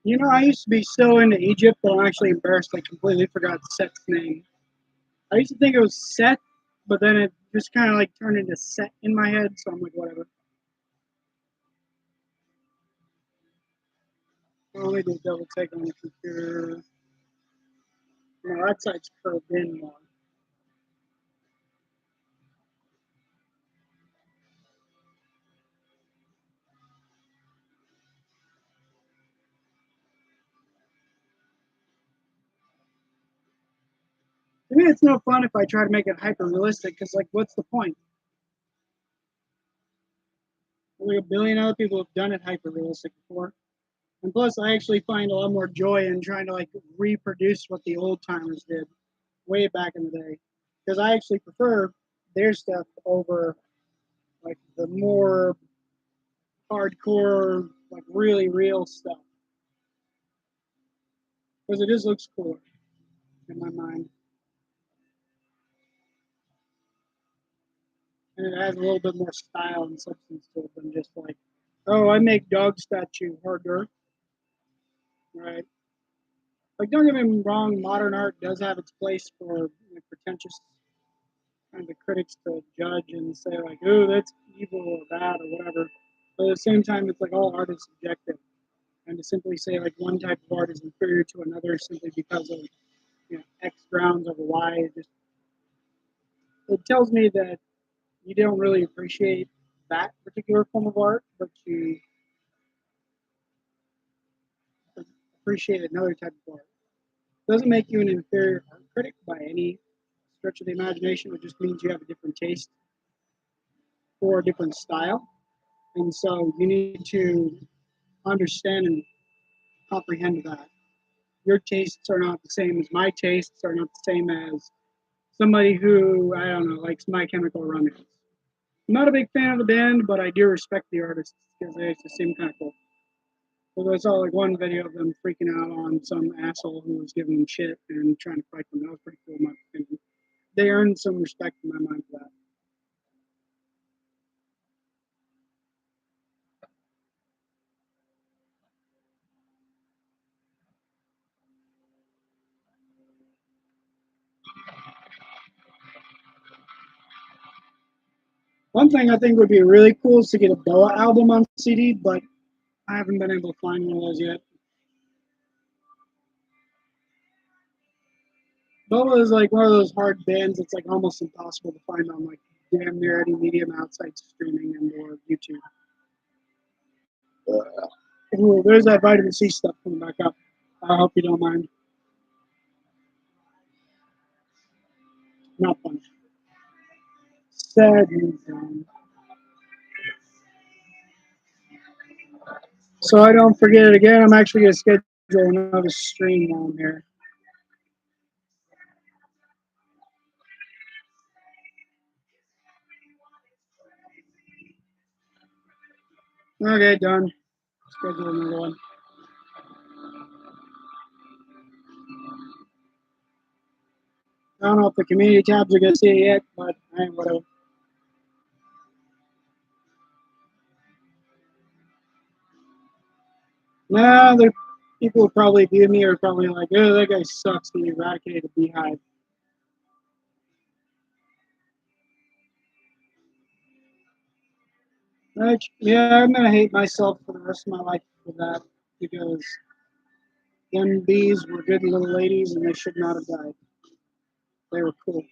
Speaker 1: You know, I used to be so into Egypt that I'm actually embarrassed. I completely forgot Seth's name. I used to think it was Seth, but then it just kind of like turned into Set in my head. So I'm like, whatever. Let me just double check on the computer. No, that side's curved in more. To me, it's no fun if I try to make it hyper realistic because, like, what's the point? Only a billion other people have done it hyper realistic before. And plus, I actually find a lot more joy in trying to like reproduce what the old timers did way back in the day. Because I actually prefer their stuff over like the more hardcore, like really real stuff. Because it just looks cooler in my mind. and it has a little bit more style and substance to it than just like, oh, I make dog statue harder, right? Like, don't get me wrong, modern art does have its place for pretentious kind of critics to judge and say like, oh, that's evil or bad or whatever. But at the same time, it's like all art is subjective, and to simply say like one type of art is inferior to another simply because of X grounds over Y, it tells me that you don't really appreciate that particular form of art, but you appreciate another type of art. It doesn't make you an inferior art critic by any stretch of the imagination. It just means you have a different taste or a different style. And so you need to understand and comprehend that. Your tastes are not the same as my tastes, are not the same as somebody who, I don't know, likes My Chemical Romance. I'm not a big fan of the band, but I do respect the artists because they just seem kind of cool. So I saw like one video of them freaking out on some asshole who was giving them shit and trying to fight them. That was pretty cool, in my opinion. They earned some respect in my mind for that. One thing I think would be really cool is to get a Boa album on CD, but I haven't been able to find one of those yet. Boa is like one of those hard bands that's like almost impossible to find on like damn near any medium outside streaming and or YouTube. Ooh, there's that vitamin C stuff coming back up. I hope you don't mind. Not fun. Sad news. So I don't forget it again, I'm actually going to schedule another stream while I'm here. Okay, done. Schedule another one. I don't know if the community tabs are going to see it yet, but whatever. Nah, the people who probably view me are probably like, oh, that guy sucks. He eradicated the beehive. Yeah, I'm gonna hate myself for the rest of my life for that because them bees were good little ladies and they should not have died. They were cool.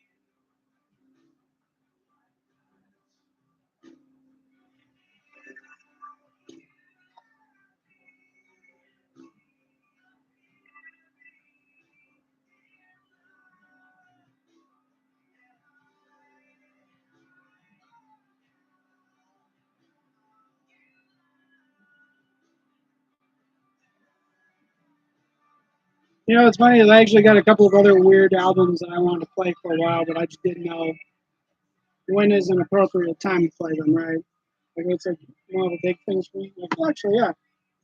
Speaker 1: You know, it's funny. I actually got a couple of other weird albums that I wanted to play for a while, but I just didn't know when is an appropriate time to play them, right? Like it's like one of the big things for me. Like, well, actually, yeah,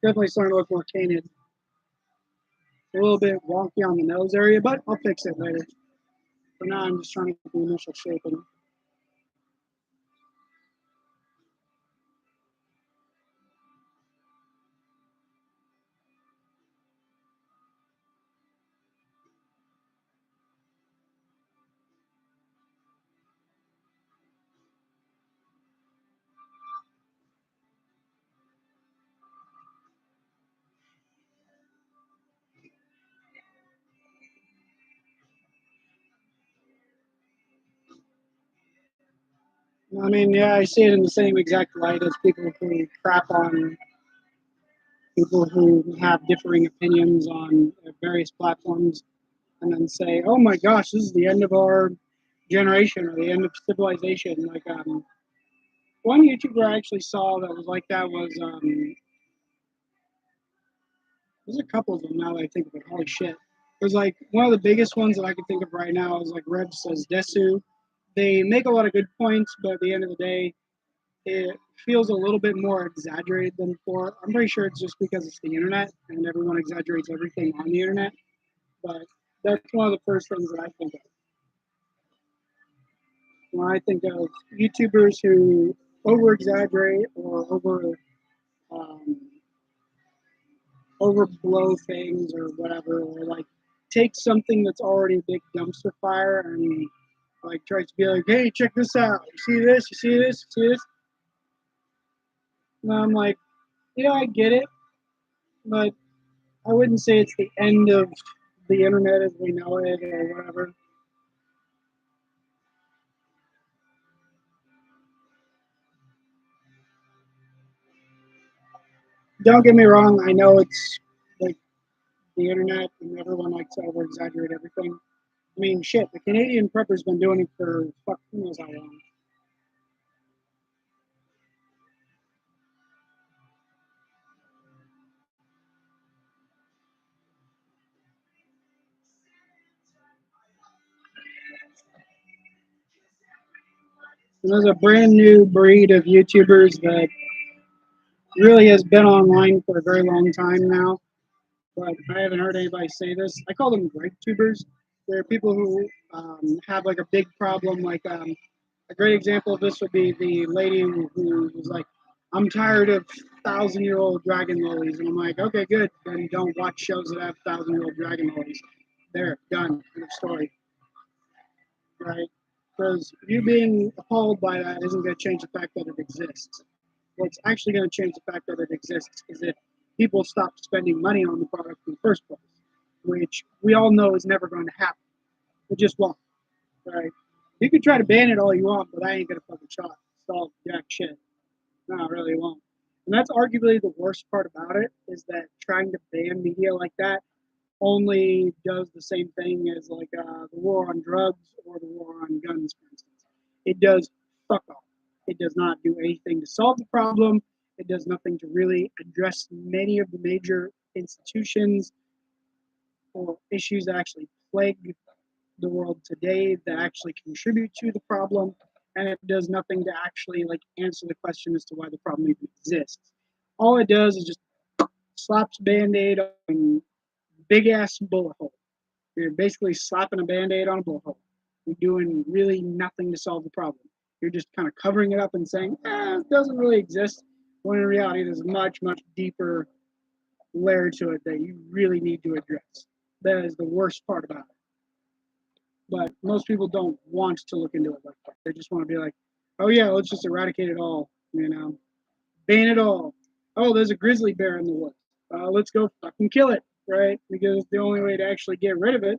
Speaker 1: definitely starting to look more canted. A little bit wonky on the nose area, but I'll fix it later. For now, I'm just trying to get the initial shape in. I mean, yeah, I see it in the same exact light as people who crap on people who have differing opinions on various platforms and then say, oh my gosh, this is the end of our generation or the end of civilization. Like, one YouTuber I actually saw that was like that was, there's a couple of them now that I think of it. Holy shit. It was like one of the biggest ones that I can think of right now is like Rev Says Desu. They make a lot of good points, but at the end of the day, it feels a little bit more exaggerated than before. I'm pretty sure it's just because it's the internet and everyone exaggerates everything on the internet. But that's one of the first things that I think of when I think of YouTubers who over exaggerate or um, overblow things or whatever, or like take something that's already a big dumpster fire and like tries to be like, hey, check this out. You see this? You see this? You see this? And I'm like, I get it, but I wouldn't say it's the end of the internet as we know it or whatever. Don't get me wrong. I know it's like the internet and everyone likes to over exaggerate everything. I mean, shit, the Canadian prepper's been doing it for fuck who knows how long. And there's a brand new breed of YouTubers that really has been online for a very long time now, but I haven't heard anybody say this. I call them great tubers. They're people who have like a big problem. Like a great example of this would be the lady who was like, "I'm tired of 1,000-year-old dragon lilies," and I'm like, "Okay, good. Then don't watch shows that have 1,000-year-old dragon lilies." There, done. End of story. Right? Because you being appalled by that isn't going to change the fact that it exists. What's actually going to change the fact that it exists is if people stop spending money on the product in the first place, which we all know is never going to happen. It just won't, right? You can try to ban it all you want, but I ain't gonna fucking solve jack shit. No, it really won't. And that's arguably the worst part about it is that trying to ban media like that only does the same thing as like the war on drugs or the war on guns, for instance. It does fuck all. It does not do anything to solve the problem. It does nothing to really address many of the major institutions or issues that actually plague the world today that actually contribute to the problem, and it does nothing to actually like answer the question as to why the problem even exists. All it does is just slaps band-aid on big ass bullet hole. You're basically slapping a band-aid on a bullet hole. You're doing really nothing to solve the problem. You're just kind of covering it up and saying, it doesn't really exist, when in reality there's much, much deeper layer to it that you really need to address. That is the worst part about it. But most people don't want to look into it like that. They just want to be like, oh yeah, let's just eradicate it all, ban it all. Oh, there's a grizzly bear in the woods. Let's go fucking kill it, right? Because it's the only way to actually get rid of it,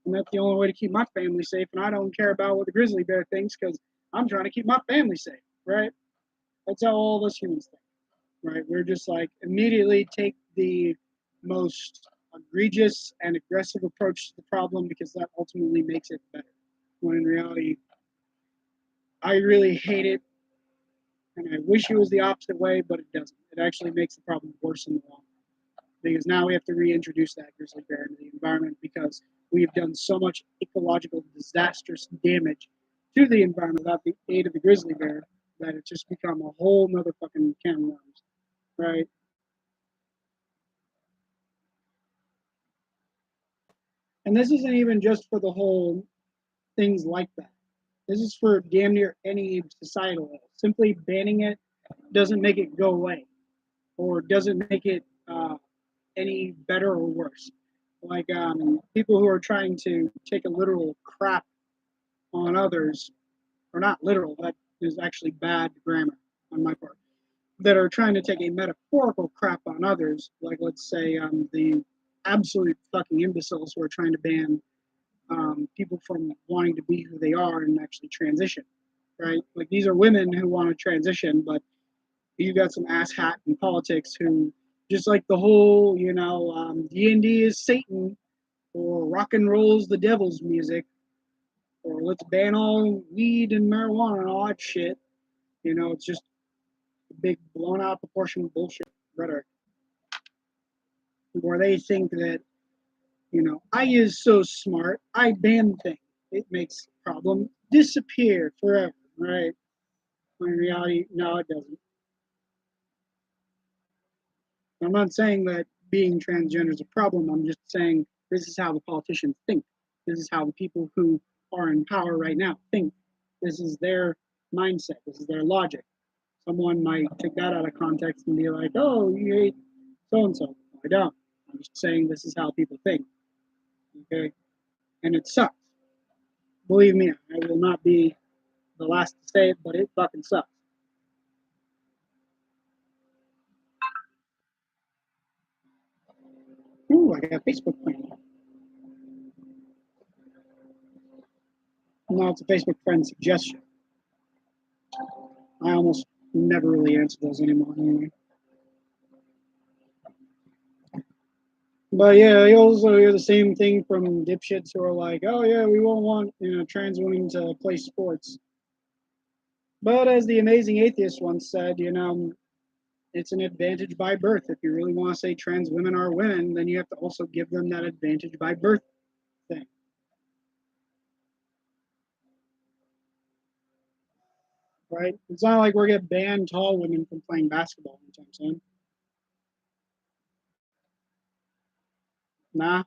Speaker 1: and that's the only way to keep my family safe. And I don't care about what the grizzly bear thinks because I'm trying to keep my family safe, right? That's how all of us humans think, right? We're just like immediately take the most egregious and aggressive approach to the problem because that ultimately makes it better. When in reality, I really hate it and I wish it was the opposite way, but it doesn't. It actually makes the problem worse in the long run because now we have to reintroduce that grizzly bear into the environment because we have done so much ecological disastrous damage to the environment without the aid of the grizzly bear that it's just become a whole nother fucking can of worms, right? And this isn't even just for the whole things like that. This is for damn near any societal ill. Simply banning it doesn't make it go away or doesn't make it any better or worse. Like people who are trying to take a literal crap on others, or not literal, that is actually bad grammar on my part, that are trying to take a metaphorical crap on others, like let's say the absolute fucking imbeciles who are trying to ban people from wanting to be who they are and actually transition, right? Like these are women who want to transition, but you got some asshat in politics who just like the whole, D&D is Satan or rock and roll's the devil's music or let's ban all weed and marijuana and all that shit. It's just a big blown out proportion bullshit rhetoric where they think that, I is so smart, I ban things. It makes problem disappear forever, right? When in reality, no, it doesn't. I'm not saying that being transgender is a problem. I'm just saying this is how the politicians think. This is how the people who are in power right now think. this is their mindset, this is their logic. Someone might take that out of context and be like, oh, you hate so and so. I don't. I'm just saying this is how people think. Okay? And it sucks. Believe me, I will not be the last to say it, but it fucking sucks. Ooh, I got a Facebook friend. No, it's a Facebook friend suggestion. I almost never really answer those anymore anyway. But yeah, I also hear the same thing from dipshits who are like, oh yeah, we won't want trans women to play sports. But as the amazing atheist once said, it's an advantage by birth. If you really want to say trans women are women, then you have to also give them that advantage by birth thing. Right? It's not like we're gonna ban tall women from playing basketball anytime soon. Nah.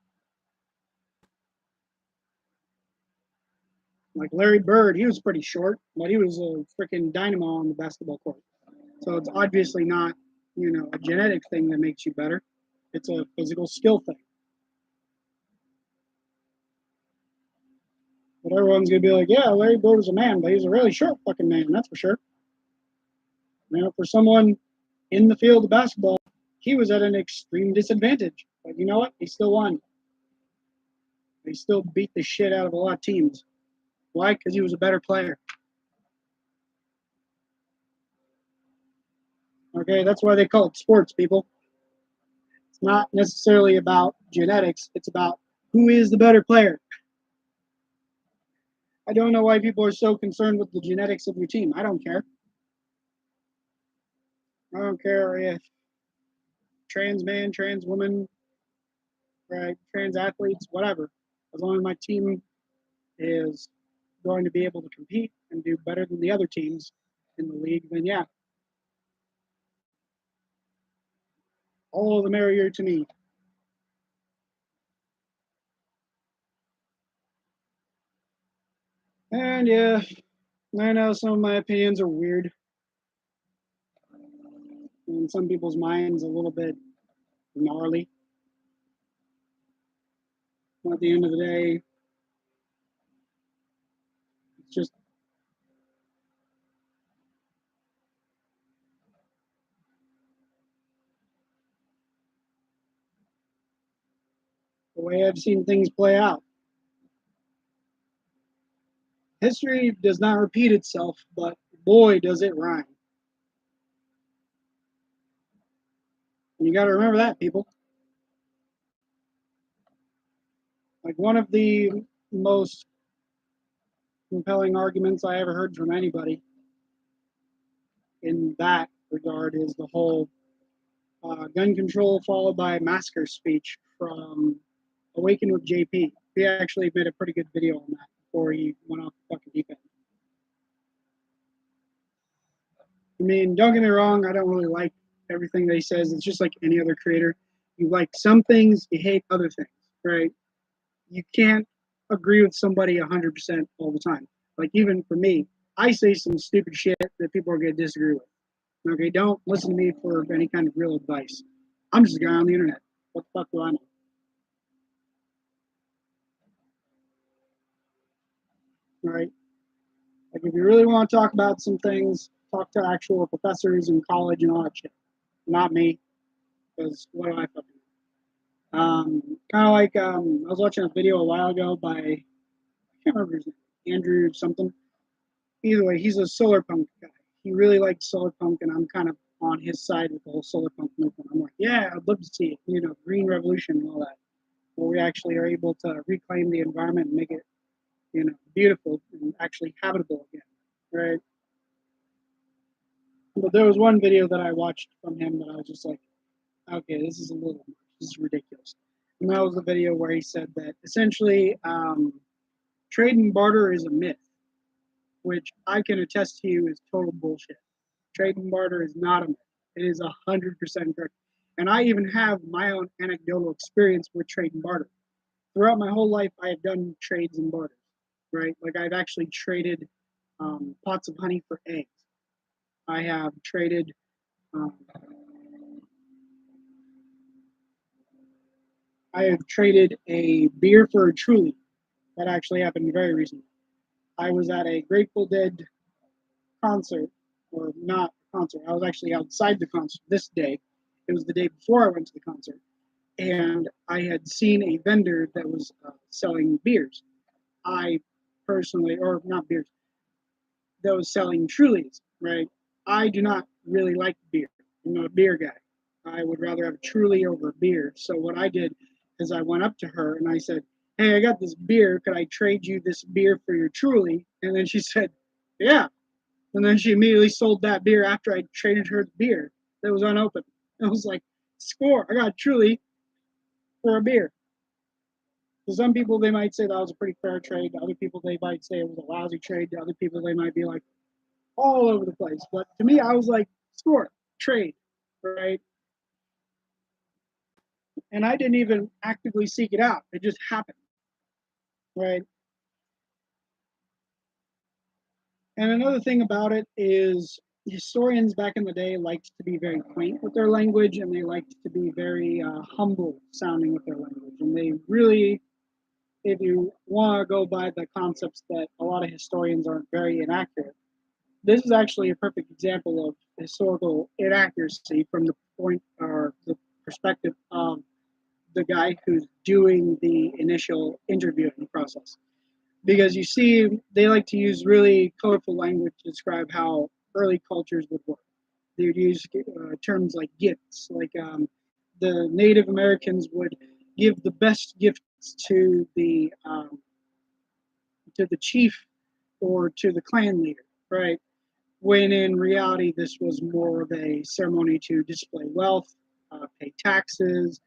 Speaker 1: Like Larry Bird, he was pretty short, but he was a freaking dynamo on the basketball court. So it's obviously not, a genetic thing that makes you better. It's a physical skill thing. But everyone's gonna be like, yeah, Larry Bird was a man, but he's a really short fucking man, that's for sure. For someone in the field of basketball, he was at an extreme disadvantage. But you know what? He still won. He still beat the shit out of a lot of teams. Why? Because he was a better player. Okay, that's why they call it sports, people. It's not necessarily about genetics, it's about who is the better player. I don't know why people are so concerned with the genetics of your team. I don't care. I don't care if trans man, trans woman, right, trans athletes, whatever. As long as my team is going to be able to compete and do better than the other teams in the league, then yeah, all the merrier to me. And yeah, I know some of my opinions are weird, and some people's minds a little bit gnarly. But at the end of the day, it's just the way I've seen things play out. History does not repeat itself, but boy, does it rhyme. And you got to remember that, people. Like one of the most compelling arguments I ever heard from anybody in that regard is the whole gun control followed by massacre speech from Awaken with JP. He actually made a pretty good video on that before he went off the fucking deep end. I mean, don't get me wrong, I don't really like everything that he says. It's just like any other creator. You like some things, you hate other things, right? You can't agree with somebody 100% all the time. Like, even for me, I say some stupid shit that people are going to disagree with. Okay, don't listen to me for any kind of real advice. I'm just a guy on the internet. What the fuck do I know? All right. Like, if you really want to talk about some things, talk to actual professors in college and all that shit. Not me, because what do I fucking know? Kind of like I was watching a video a while ago by I can't remember his name, Andrew something. Either way, he's a solar punk guy. He really likes solar punk, and I'm kind of on his side with the whole solar punk movement. I'm like, yeah, I'd love to see it. Green revolution and all that, where we actually are able to reclaim the environment and make it, beautiful and actually habitable again, right? But there was one video that I watched from him that I was just like, okay, this is a little much. This is ridiculous. And that was the video where he said that essentially trade and barter is a myth, which I can attest to you is total bullshit. Trade and barter is not a myth. It is 100% correct. And I even have my own anecdotal experience with trade and barter. Throughout my whole life, I have done trades and barters, right? Like I've actually traded pots of honey for eggs. I have traded um, a beer for a Truly. That actually happened very recently. I was at a Grateful Dead concert, or not concert. I was actually outside the concert this day. It was the day before I went to the concert, and I had seen a vendor that was selling beers. I personally, or not beers, that was selling Trulies, right? I do not really like beer. I'm not a beer guy. I would rather have a Truly over a beer. So what I did is I went up to her and I said, "Hey, I got this beer. Could I trade you this beer for your Truly?" And then she said, "Yeah." And then she immediately sold that beer after I traded her the beer that was unopened. I was like, "Score! I got Truly for a beer." To some people, they might say that was a pretty fair trade. To other people, they might say it was a lousy trade. To other people, they might be like, all over the place. But to me, I was like, score, trade, right? And I didn't even actively seek it out. It just happened, right? And another thing about it is historians back in the day liked to be very quaint with their language, and they liked to be very humble sounding with their language. And they really, if you want to go by the concepts that a lot of historians aren't very inaccurate, this is actually a perfect example of historical inaccuracy from the point or the perspective of the guy who's doing the initial interviewing process. Because you see, they like to use really colorful language to describe how early cultures would work. They would use terms like gifts, like the Native Americans would give the best gifts to the chief or to the clan leader, right? When in reality, this was more of a ceremony to display wealth, pay taxes,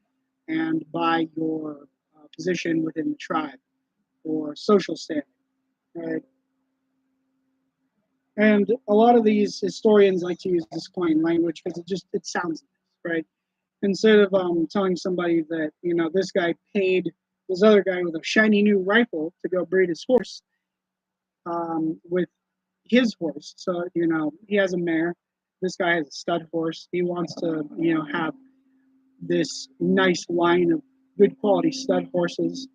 Speaker 1: and by your position within the tribe or social standing, right? And a lot of these historians like to use this coin language because it sounds nice, right? Instead of telling somebody that this guy paid this other guy with a shiny new rifle to go breed his horse with his horse. So he has a mare. This guy has a stud horse. He wants to have this nice line of good quality stud horses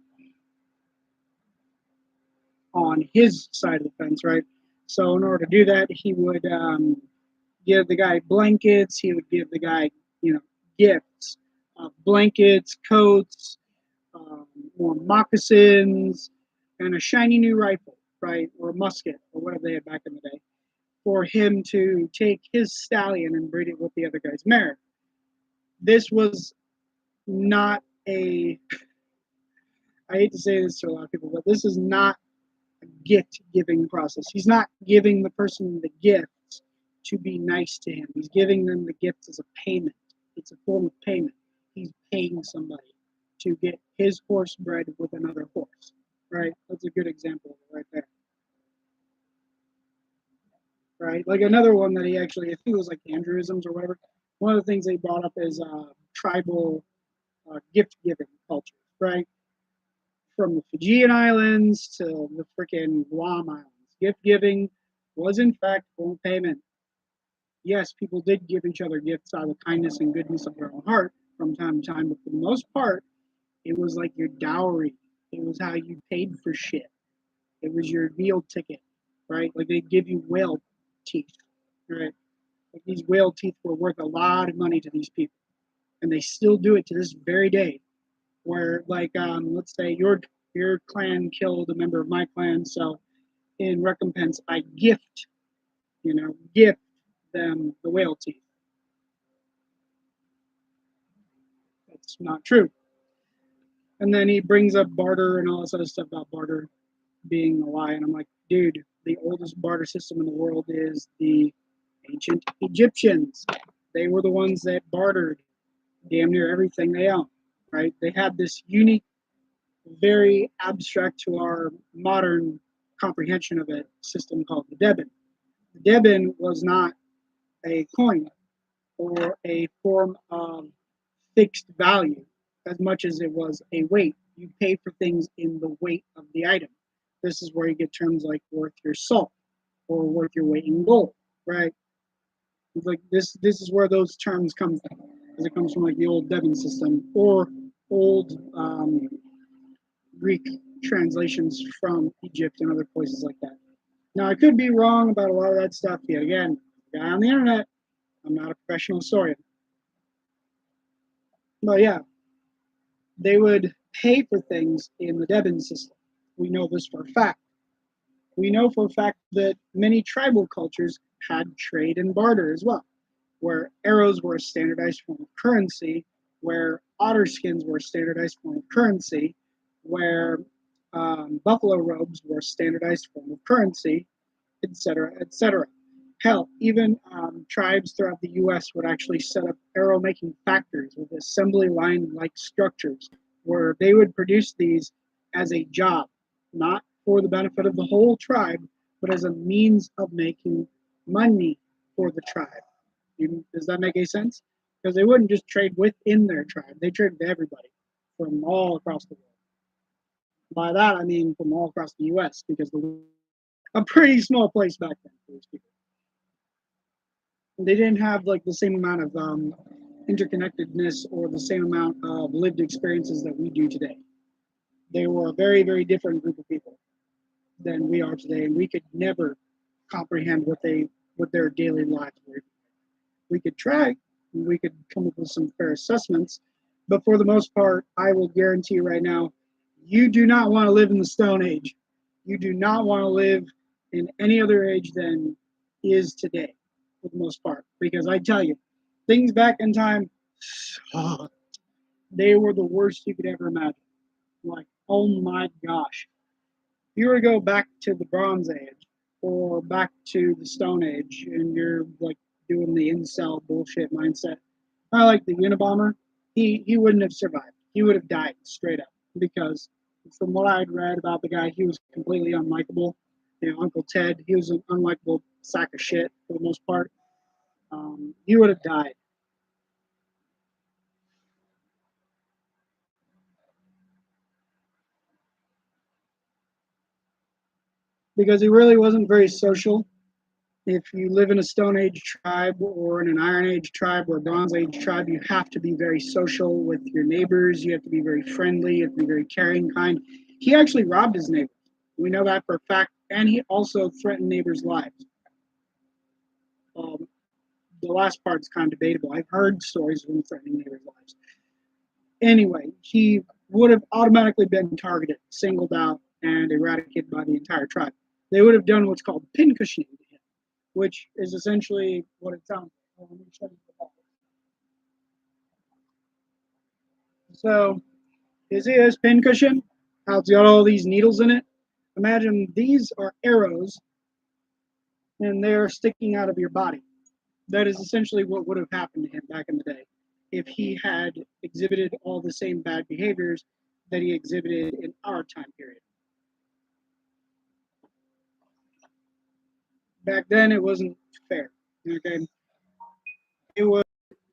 Speaker 1: on his side of the fence, right? So in order to do that, he would give the guy blankets. He would give the guy, gifts, blankets, coats, more moccasins, and a shiny new rifle, right, or a musket, or whatever they had back in the day, for him to take his stallion and breed it with the other guy's mare. This was not a. I hate to say this to a lot of people, but this is not gift giving process. He's not giving the person the gifts to be nice to him. He's giving them the gifts as a payment. It's a form of payment. He's paying somebody to get his horse bred with another horse. Right? That's a good example of it right there. Right? Like another one that he actually, I think it was like Andrewisms or whatever. One of the things they brought up is tribal gift giving culture. Right? From the Fijian Islands to the freaking Guam Islands. Gift giving was in fact full payment. Yes, people did give each other gifts out of kindness and goodness of their own heart from time to time, but for the most part, it was like your dowry. It was how you paid for shit. It was your meal ticket, right? Like they'd give you whale teeth, right? Like these whale teeth were worth a lot of money to these people, and they still do it to this very day. Where, like, let's say your clan killed a member of my clan, so in recompense, I gift them the whale teeth. That's not true. And then he brings up barter and all this other stuff about barter being a lie. And I'm like, dude, the oldest barter system in the world is the ancient Egyptians. They were the ones that bartered damn near everything they owned, right? They had this unique, very abstract to our modern comprehension of it system called the Deben. The Deben was not a coin or a form of fixed value as much as it was a weight. You pay for things in the weight of the item. This is where you get terms like worth your salt, or worth your weight in gold, right? It's like this is where those terms come from, because it comes from like the old Devon system or old Greek translations from Egypt and other places like that. Now, I could be wrong about a lot of that stuff. Yet again, guy on the internet, I'm not a professional historian. But yeah, they would pay for things in the Devon system. We know this for a fact. We know for a fact that many tribal cultures had trade and barter as well, where arrows were a standardized form of currency, where otter skins were a standardized form of currency, where buffalo robes were a standardized form of currency, etc., etc. Hell, even tribes throughout the U.S. would actually set up arrow making factories with assembly line like structures where they would produce these as a job, not for the benefit of the whole tribe, but as a means of making money for the tribe. Does that make any sense? Because they wouldn't just trade within their tribe, they traded with everybody from all across the world. By that, I mean from all across the U.S., because a pretty small place back then for these people. They didn't have like the same amount of interconnectedness or the same amount of lived experiences that we do today. They were a very, very different group of people than we are today, and we could never comprehend what their daily lives were. We could try, and we could come up with some fair assessments, but for the most part, I will guarantee right now, you do not want to live in the Stone Age. You do not want to live in any other age than is today, for the most part, because I tell you, things back in time, oh, they were the worst you could ever imagine. Like, oh my gosh. If you were to go back to the Bronze Age or back to the Stone Age and you're like doing the incel bullshit mindset, I like the Unabomber, he wouldn't have survived. He would have died straight up because from what I'd read about the guy, he was completely unlikable. You know, Uncle Ted, he was an unlikable sack of shit for the most part. He would have died. Because he really wasn't very social. If you live in a Stone Age tribe or in an Iron Age tribe or a Bronze Age tribe, you have to be very social with your neighbors. You have to be very friendly. You have to be very caring, kind. He actually robbed his neighbors. We know that for a fact. And he also threatened neighbors' lives. Um, the last part's kind of debatable. I've heard stories of him threatening neighbors' lives. Anyway, he would have automatically been targeted, singled out, and eradicated by the entire tribe. They would have done what's called pincushioning to him, which is essentially what it sounds like. So, you see this pincushion? How it's got all these needles in it? Imagine these are arrows and they're sticking out of your body. That is essentially what would have happened to him back in the day if he had exhibited all the same bad behaviors that he exhibited in our time period. Back then, it wasn't fair. Okay, it was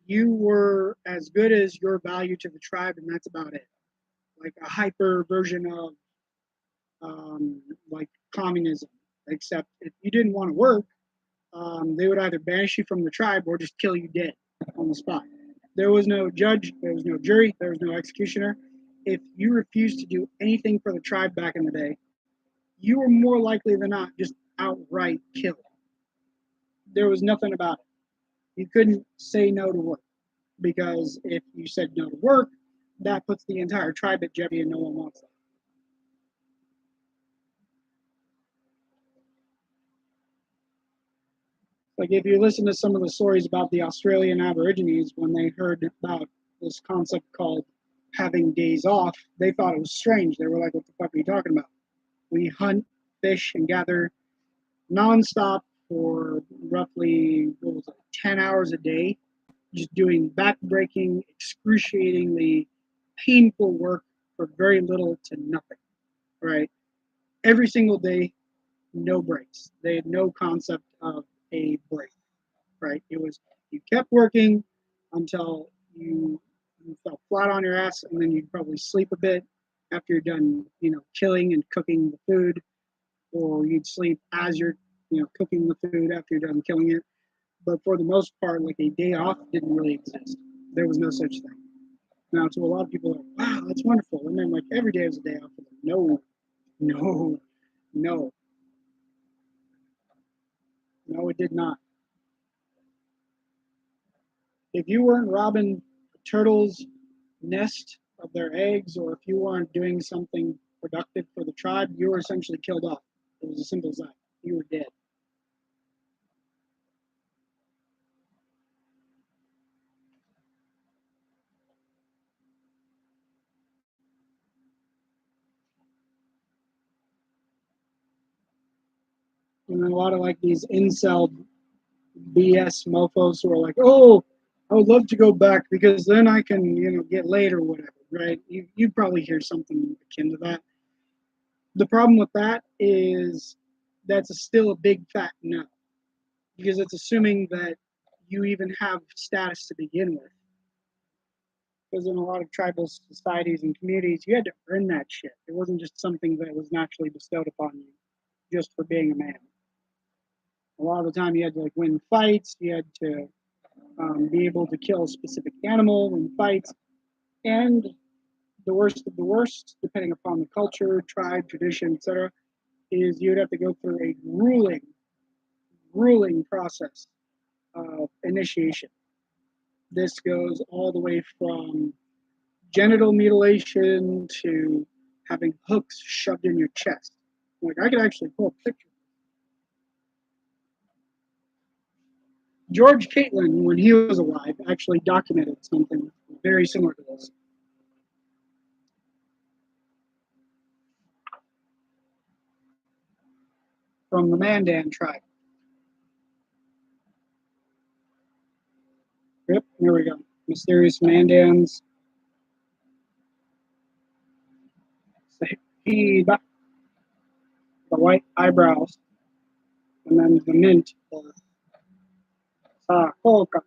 Speaker 1: you were as good as your value to the tribe, and that's about it. Like a hyper version of like communism, except if you didn't want to work, they would either banish you from the tribe or just kill you dead on the spot. There was no judge, there was no jury, there was no executioner. If you refused to do anything for the tribe back in the day, you were more likely than not just outright killed. There was nothing about it. You couldn't say no to work because if you said no to work, that puts the entire tribe at jeopardy and no one wants that. Like if you listen to some of the stories about the Australian Aborigines when they heard about this concept called having days off, they thought it was strange. They were like, "What the fuck are you talking about? We hunt, fish, and gather nonstop for roughly what was it, 10 hours a day, just doing backbreaking, excruciatingly painful work for very little to nothing. Right? Every single day, no breaks. They had no concept of a break. Right? It was you kept working until you fell flat on your ass, and then you'd probably sleep a bit after you're done, killing and cooking the food, or you'd sleep as you're, cooking the food after you're done killing it. But for the most part, like a day off didn't really exist. There was no such thing. Now, to a lot of people, like, wow, that's wonderful. And then, like, every day is a day off for them. No, no, no, no, it did not. If you weren't robbing a turtle's nest of their eggs, or if you weren't doing something productive for the tribe, you were essentially killed off. It was as simple as that. You were dead. And then a lot of like these incel BS mofos who are like, oh, I would love to go back because then I can, get laid or whatever, right? You probably hear something akin to that. The problem with that is still a big fat no, because it's assuming that you even have status to begin with. Because in a lot of tribal societies and communities, you had to earn that shit. It wasn't just something that was naturally bestowed upon you just for being a man. A lot of the time, you had to like win fights. You had to be able to kill a specific animal, win fights, and the worst of the worst, depending upon the culture, tribe, tradition, etc., is you'd have to go through a grueling process of initiation. This goes all the way from genital mutilation to having hooks shoved in your chest. Like I could actually pull a picture. George Catlin, when he was alive, actually documented something very similar to this. From the Mandan tribe. Yep, here we go. Mysterious Mandans. Sahiba, the white eyebrows, and then the mint, the Sahoka.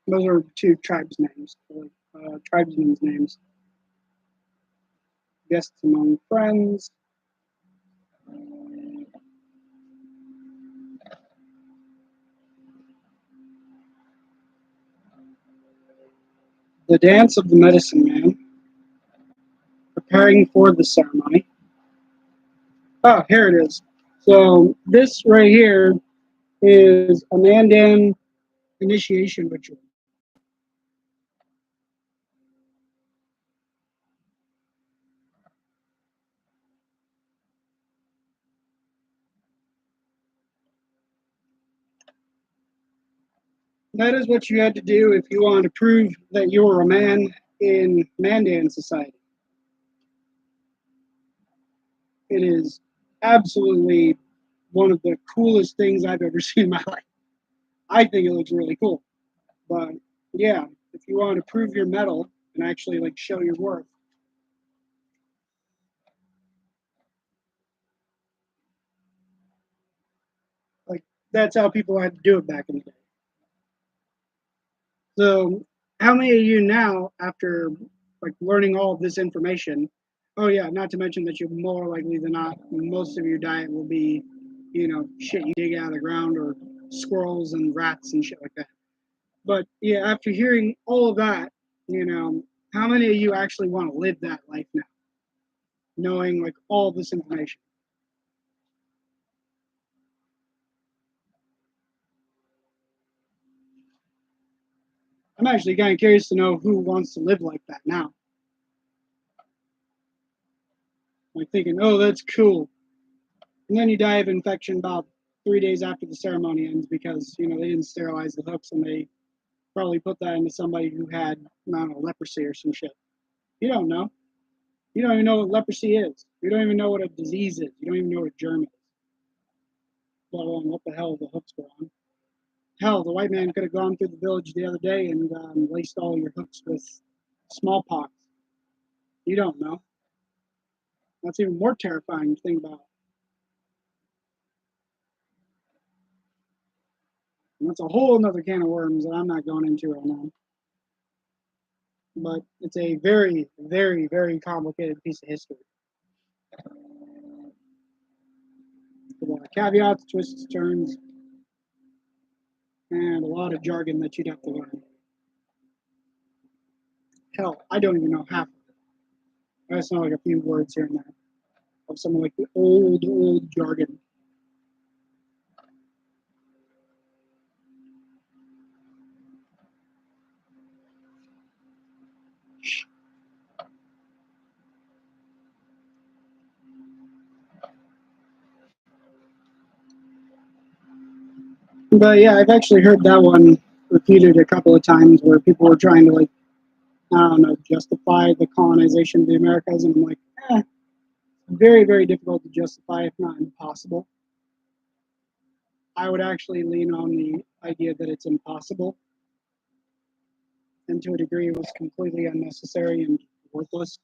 Speaker 1: Those are two tribes' names, tribesmen's names. Guests among friends. The dance of the medicine man, preparing for the ceremony. Oh, here it is. So this right here is a Mandan initiation ritual. That is what you had to do if you wanted to prove that you were a man in Mandan society. It is absolutely one of the coolest things I've ever seen in my life. I think it looks really cool. But yeah, if you want to prove your mettle and actually like show your worth, like that's how people had to do it back in the day. So how many of you now, after like learning all of this information, oh yeah, not to mention that you're more likely than not, most of your diet will be, shit you dig out of the ground or squirrels and rats and shit like that. But yeah, after hearing all of that, how many of you actually want to live that life now, knowing like all this information? I'm actually kind of curious to know who wants to live like that now. Like thinking, oh, that's cool. And then you die of infection about 3 days after the ceremony ends because, they didn't sterilize the hooks and they probably put that into somebody who had, I don't know, leprosy or some shit. You don't know. You don't even know what leprosy is. You don't even know what a disease is. You don't even know what a germ is, let alone what the hell the hooks were on. Hell, the white man could have gone through the village the other day and laced all your hooks with smallpox. You don't know. That's even more terrifying to think about. And that's a whole other can of worms that I'm not going into right now. but it's a very, very, very complicated piece of history. A lot of caveats, twists, turns, and a lot of jargon that you'd have to learn. Hell, I don't even know half of it. I just know like a few words here and there of some like the old jargon. But yeah, I've actually heard that one repeated a couple of times where people were trying to like, I don't know, justify the colonization of the Americas, and I'm like, very, very difficult to justify, if not impossible. I would actually lean on the idea that it's impossible, and to a degree, it was completely unnecessary and worthless.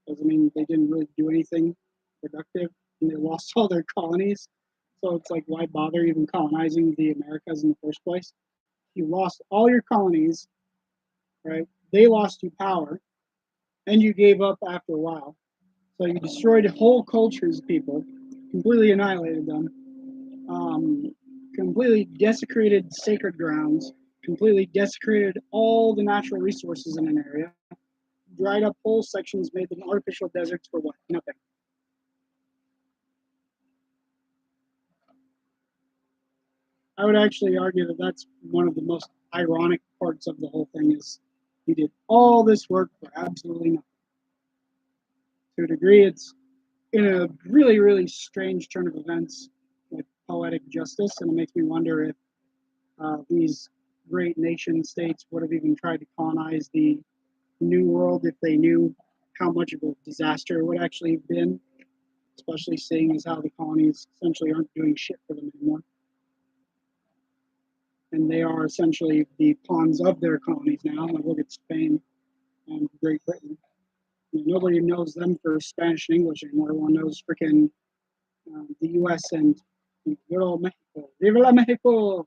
Speaker 1: Because I mean, they didn't really do anything productive, and they lost all their colonies. So it's like, why bother even colonizing the Americas in the first place? You lost all your colonies, right? They lost you power, and you gave up after a while. So you destroyed whole cultures, people, completely annihilated them, completely desecrated sacred grounds, completely desecrated all the natural resources in an area, dried up whole sections, made them artificial deserts for what? Nothing. I would actually argue that that's one of the most ironic parts of the whole thing is he did all this work for absolutely nothing. To a degree, it's in a really, really strange turn of events with poetic justice, and it makes me wonder if these great nation states would have even tried to colonize the New World if they knew how much of a disaster it would actually have been, especially seeing as how the colonies essentially aren't doing shit for them anymore. And they are essentially the pawns of their colonies now. Like, look at Spain and Great Britain. You know, nobody knows them for Spanish and English anymore. Everyone knows freaking the U.S. and good old Mexico. Viva la Mexico!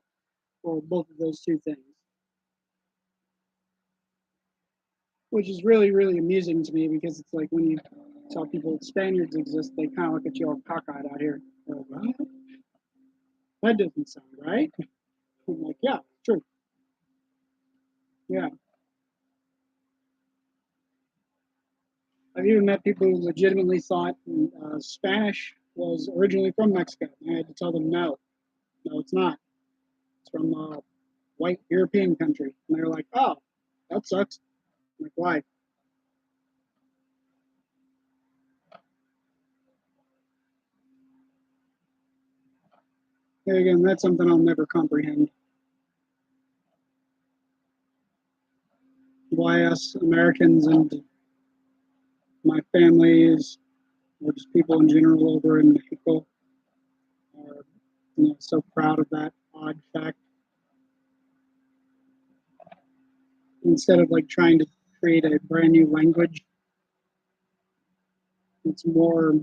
Speaker 1: For both of those two things. Which is really, really amusing to me because it's like when you tell people Spaniards exist, they kind of look at you all cockeyed out here. Like, what? That doesn't sound right. I'm like, yeah, true. Yeah. I've even met people who legitimately thought Spanish was originally from Mexico. And I had to tell them, no, it's not. It's from a white European country. And they're like, oh, that sucks. I'm like, why? There again, that's something I'll never comprehend. Why us Americans and my family is, or just people in general over in Mexico, are so proud of that odd fact. Instead of like trying to create a brand new language, it's more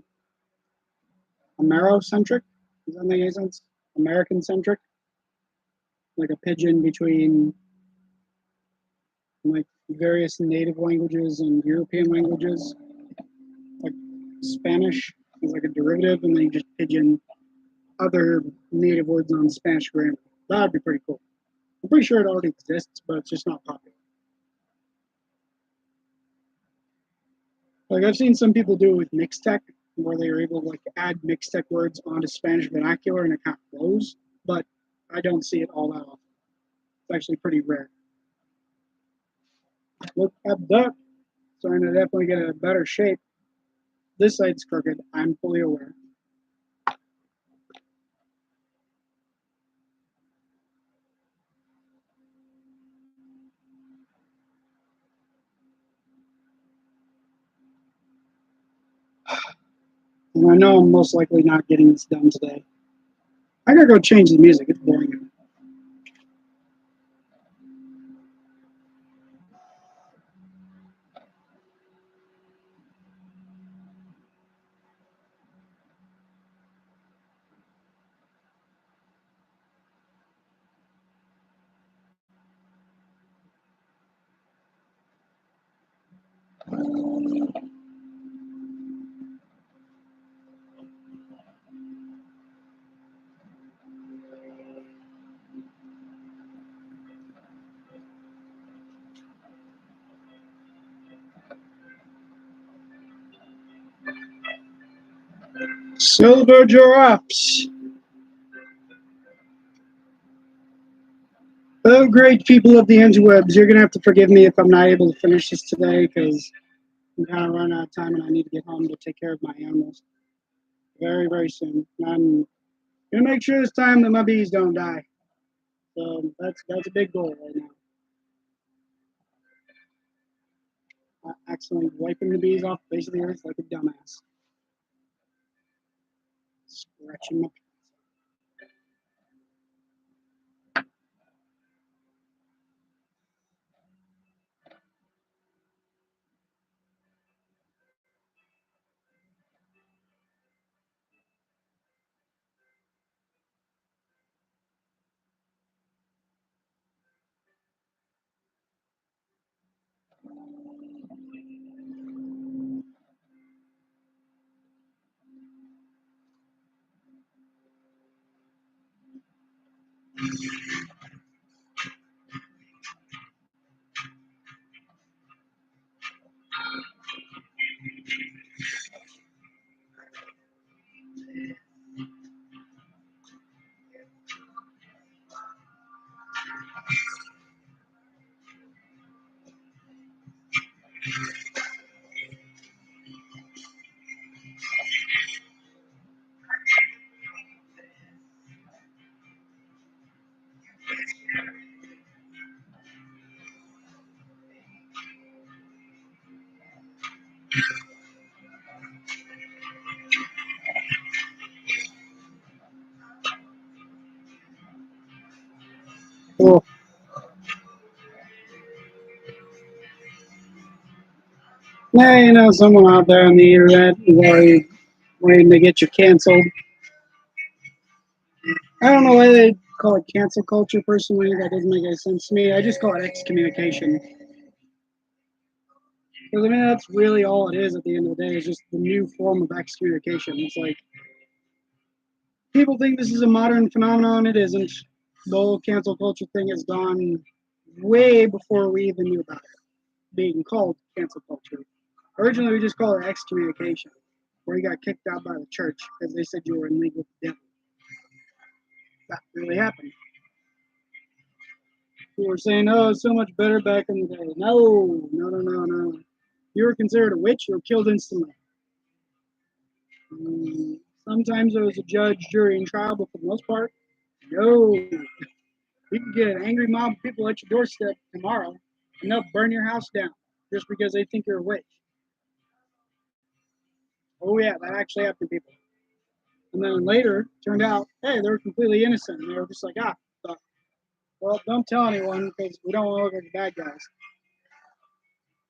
Speaker 1: Amero-centric. Does that make any sense? American-centric, like a pigeon between like various native languages and European languages. Like Spanish is like a derivative, and then you just pigeon other native words on Spanish grammar. That'd be pretty cool. I'm pretty sure it already exists, but it's just not popular. Like I've seen some people do it with Mixtec, where they are able to like add Mixtec words onto Spanish vernacular, and it kind of flows. But I don't see it all that often. It's actually pretty rare. Look at that. Starting to definitely get a better shape. This side's crooked. I'm fully aware. And I know I'm most likely not getting this done today. I gotta go change the music. It's boring. Silver giraffes. Oh, great people of the interwebs. You're going to have to forgive me if I'm not able to finish this today because I'm kind of running out of time and I need to get home to take care of my animals very, very soon. I'm going to make sure this time that my bees don't die. So that's a big goal right now. Accidentally wiping the bees off the face of the earth like a dumbass. Scratching my. Cool. Now, you know, someone out there on the internet is already waiting to get you canceled. I don't know why they call it cancel culture personally. That doesn't make any sense to me. I just call it excommunication. Because, I mean, that's really all it is at the end of the day, is just the new form of excommunication. It's like, people think this is a modern phenomenon. It isn't. The whole cancel culture thing has gone way before we even knew about it being called cancel culture. Originally, we just called it excommunication, where you got kicked out by the church because they said you were in league with the devil. That really happened. People were saying, oh, it's so much better back in the day. No, no, no, no, no. You were considered a witch, you were killed instantly. Sometimes there was a judge, jury, and trial, but for the most part, no. You can get an angry mob of people at your doorstep tomorrow, and they'll burn your house down just because they think you're a witch. Oh yeah, that actually happened to people. And then later, turned out, hey, they were completely innocent. And they were just like, thought, well, don't tell anyone because we don't want to look like the bad guys.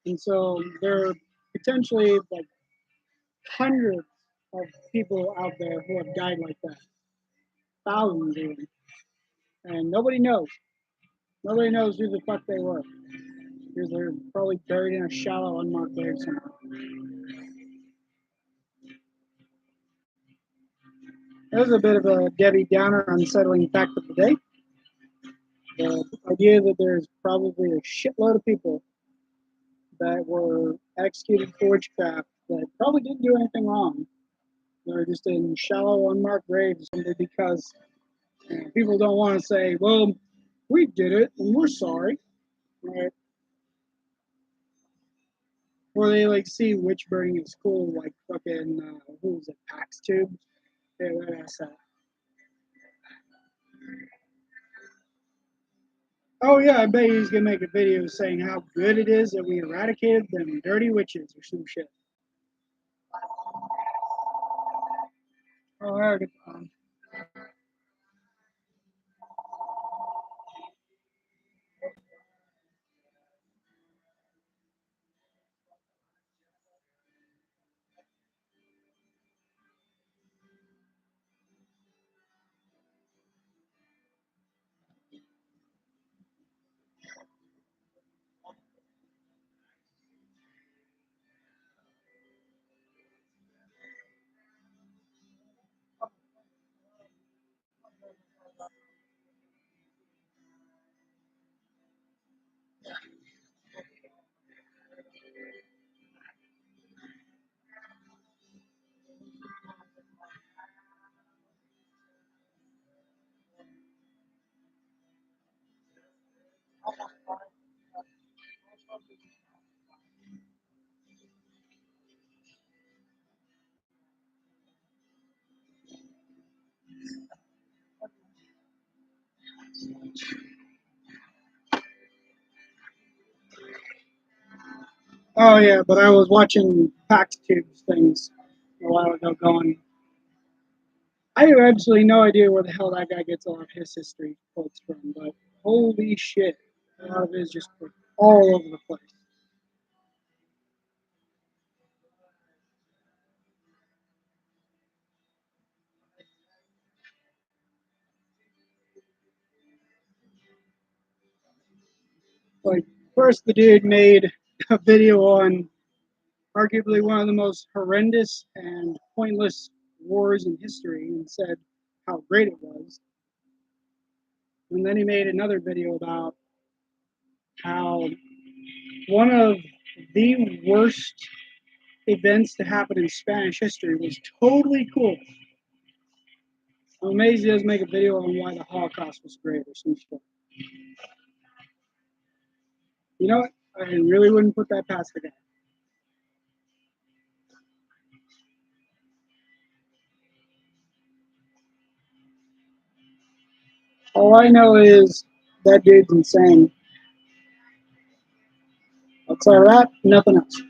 Speaker 1: And so there are potentially like hundreds of people out there who have died like that, thousands even, and nobody knows. Nobody knows who the fuck they were because they're probably buried in a shallow, unmarked grave somewhere. That was a bit of a Debbie Downer, unsettling fact of the day. The idea that there's probably a shitload of people that were executed for witchcraft that probably didn't do anything wrong. They're just in shallow, unmarked graves simply because people don't want to say, well, we did it and we're sorry. Right? Or they like see witch burning at school, like fucking, who was it, Pax Tube? Yeah, that ass out. Oh yeah, I bet he's gonna make a video saying how good it is that we eradicated them dirty witches or some shit. Oh, I already. Oh yeah, but I was watching PAX Tubes things a while ago going, I have absolutely no idea where the hell that guy gets a lot of his history quotes from, but holy shit, a lot of it is just like, all over the place. Like, first the dude made a video on arguably one of the most horrendous and pointless wars in history and said how great it was. And then he made another video about how one of the worst events to happen in Spanish history was totally cool. I'm amazed he doesn't make a video on why the Holocaust was great or some shit. You know what? I really wouldn't put that past the guy. All I know is that dude's insane. Outside of that, nothing else.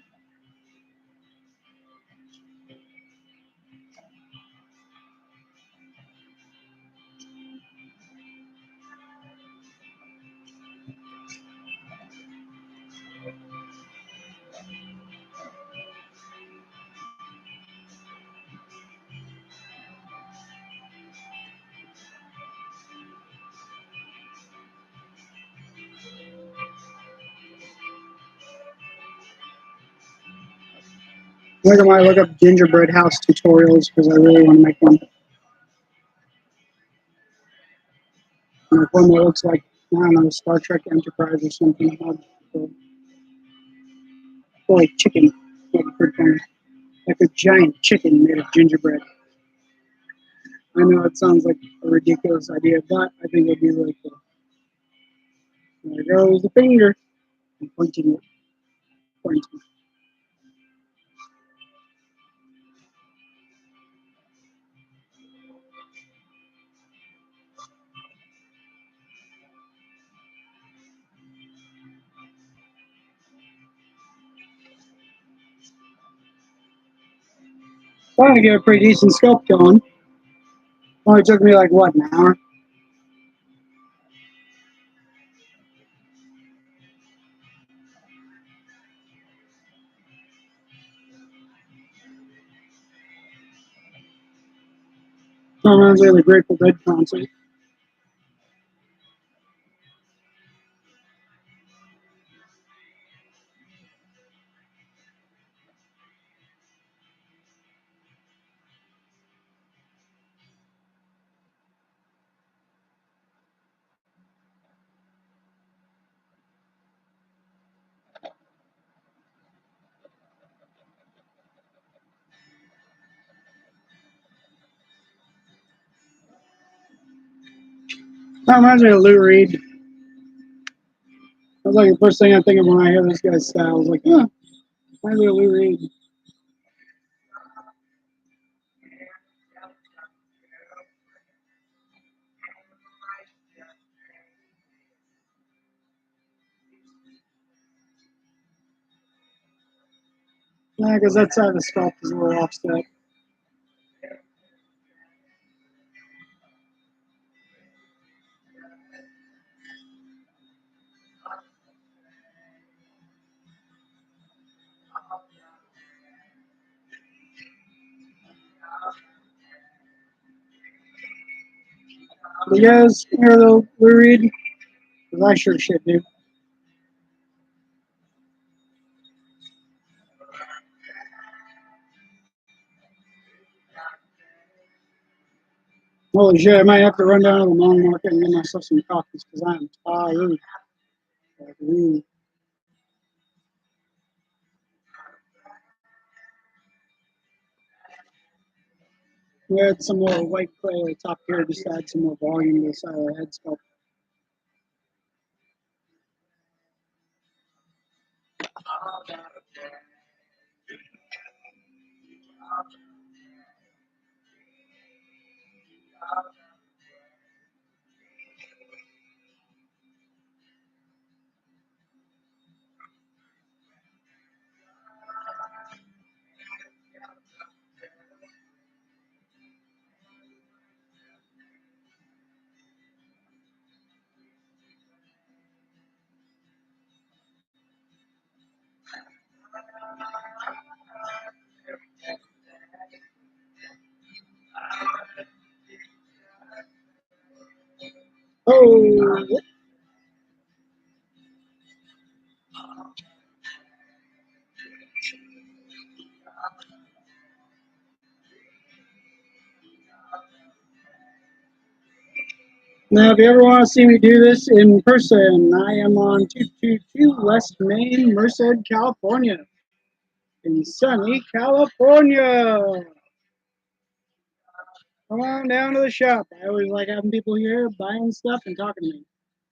Speaker 1: I think I might look up gingerbread house tutorials because I really want to make one. Like one that looks like, I don't know, Star Trek Enterprise or something. Or like chicken, like a giant chicken made of gingerbread. I know it sounds like a ridiculous idea, but I think it'd be really cool. There goes the finger. I'm pointing it. Pointing. Trying to get a pretty decent scope going. Only took me like what, an hour? That reminds me of the Grateful Dead concert. That reminds me of Lou Reed. That's like the first thing I think of when I hear this guy's style. I was like, huh, reminds me of Lou Reed. Yeah, because that side of the sculpt is a little offset. You guys hear the Lou Reed? Because I sure shit do. Holy shit, I might have to run down to the mall market and get myself some coffees because I am tired. Like, really. We had some more white clay top here just to add some more volume to the side of the head sculpt. Oh, now if you ever want to see me do this in person, I am on 222 West Main, Merced, California, in sunny California. Come on down to the shop. I always like having people here buying stuff and talking to me,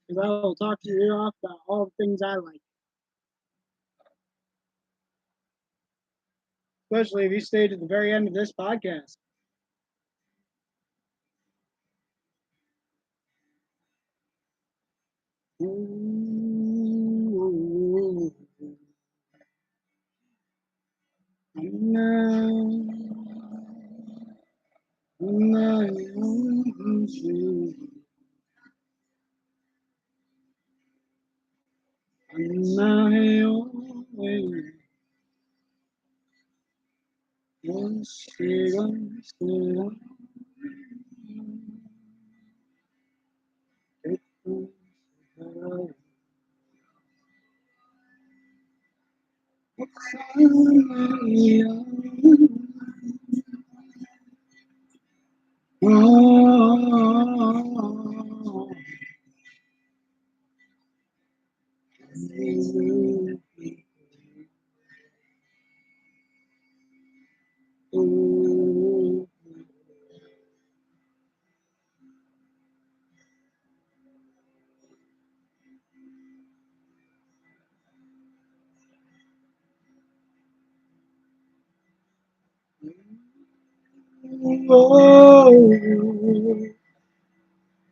Speaker 1: because I will talk your ear off about all the things I like. Especially if you stayed at the very end of this podcast. Ooh,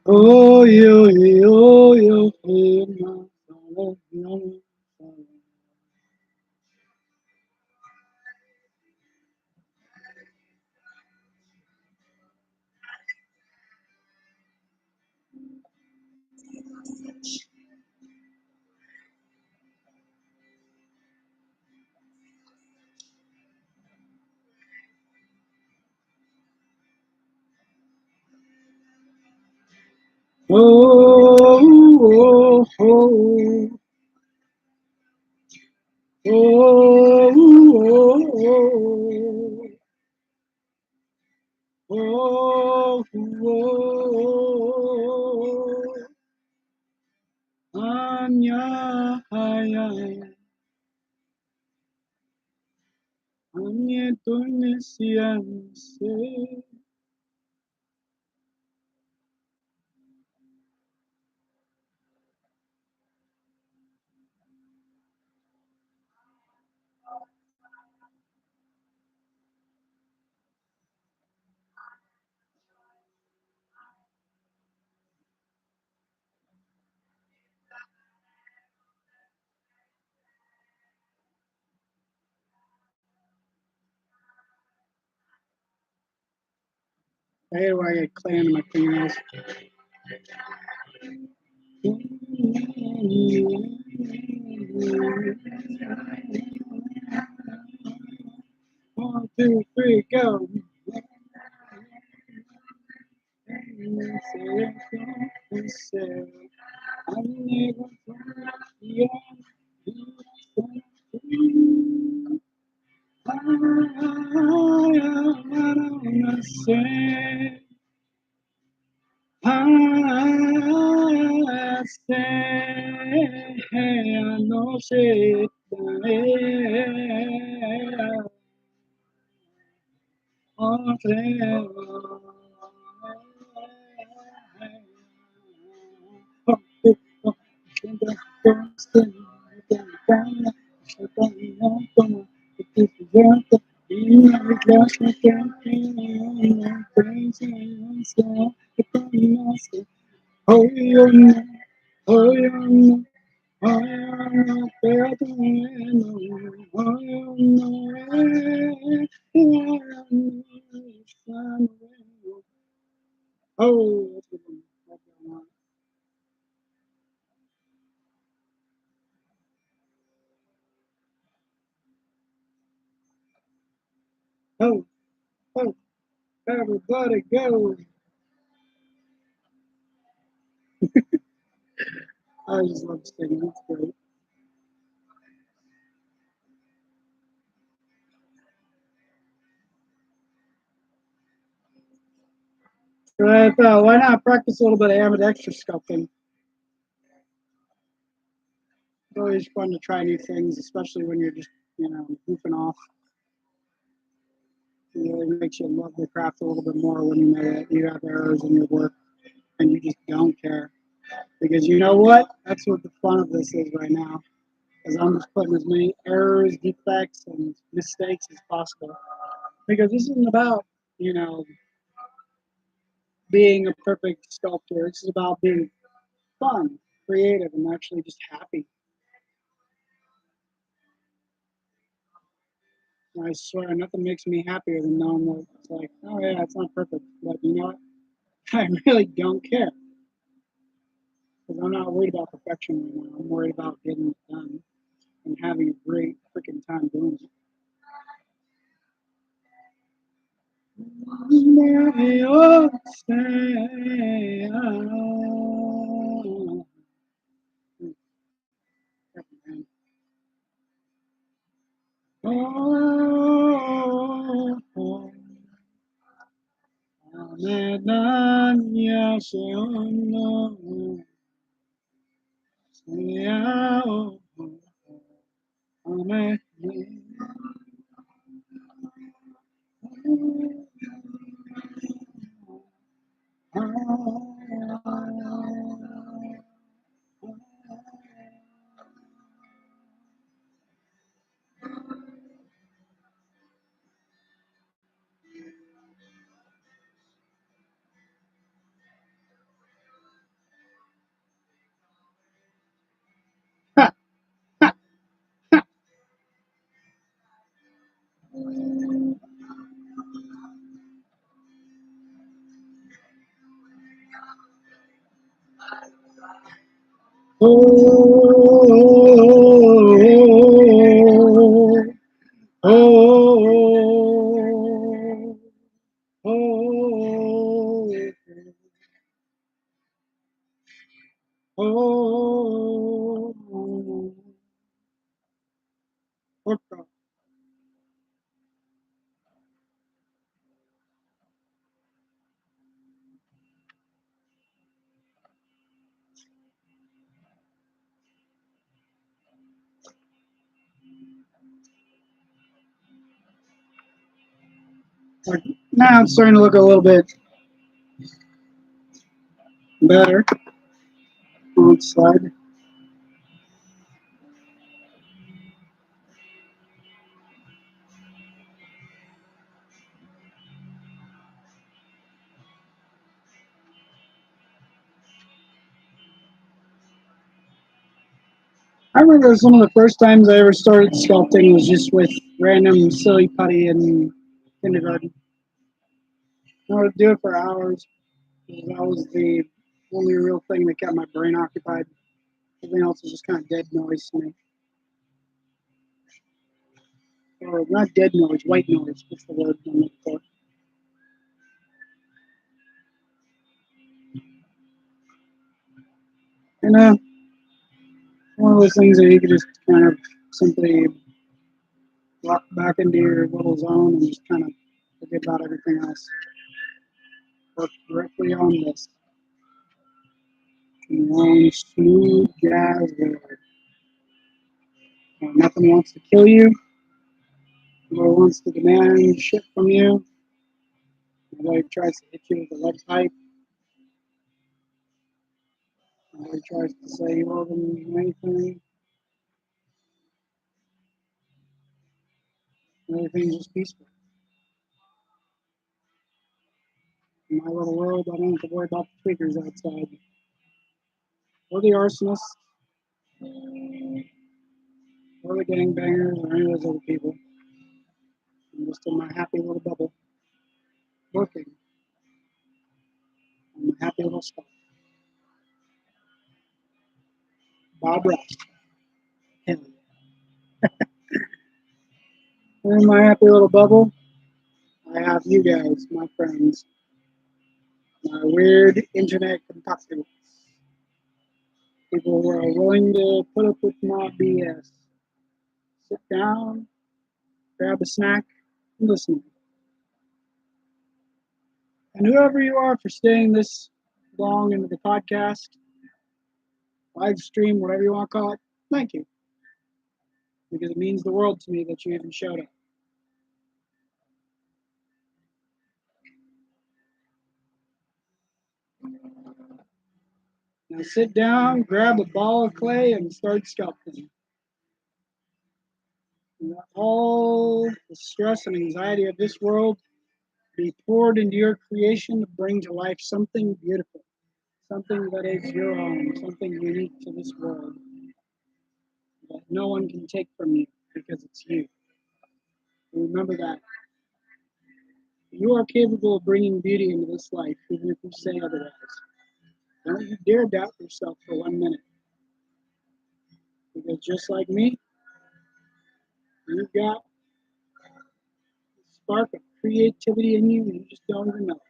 Speaker 1: Oh, yo, yo, yo, yo, oh, oh, oh. Oh, oh, oh, Anya, Anya, Anya, Tunisianse. I hate why I get clay under my fingernails. One, two, three, go. Oh, oh, oh, oh, oh, everybody go. I just love singing. It's great. So I thought, why not practice a little bit of ambidextrous sculpting? It's always fun to try new things, especially when you're just, goofing off. It really makes you love the craft a little bit more when you have errors in your work and you just don't care. Because you know what? That's what the fun of this is right now. Is I'm just putting as many errors, defects, and mistakes as possible. Because this isn't about, you know, being a perfect sculptor. This is about being fun, creative, and actually just happy. And I swear, nothing makes me happier than knowing that it's like, oh yeah, it's not perfect, but you know what? I really don't care because I'm not worried about perfection right now. I'm worried about getting it done and having a great freaking time doing it. Like, now it's starting to look a little bit better on its side. I remember some of the first times I ever started sculpting was just with random silly putty in kindergarten. I would do it for hours. That was the only real thing that kept my brain occupied. Everything else was just kind of dead noise to me. Or not dead noise, white noise. What's the word I'm looking for? And one of those things that you could just kind of simply walk back into your little zone and just kind of forget about everything else. Work directly on this. One smooth jazz word. Nothing wants to kill you. Nobody wants to demand shit from you. Nobody tries to hit you with a lead pipe. Nobody tries to say you owe them anything. Everything's just peaceful. In my little world, I don't have to worry about the tweakers outside. Or the arsonists. Or the gangbangers or any of those other people. I'm just in my happy little bubble. Working on my happy little spot. Bob Ross. Hell yeah. In my happy little bubble, I have you guys, my friends. My weird internet compatibles. People who are willing to put up with my BS. Sit down, grab a snack, and listen. And whoever you are for staying this long into the podcast, live stream, whatever you want to call it, thank you. Because it means the world to me that you even showed up. Now sit down, grab a ball of clay, and start sculpting. And let all the stress and anxiety of this world be poured into your creation to bring to life something beautiful, something that is your own, something unique to this world that no one can take from you because it's you. And remember that you are capable of bringing beauty into this life, even if you say otherwise. Don't you dare doubt yourself for 1 minute. Because just like me, you've got a spark of creativity in you and you just don't even know it.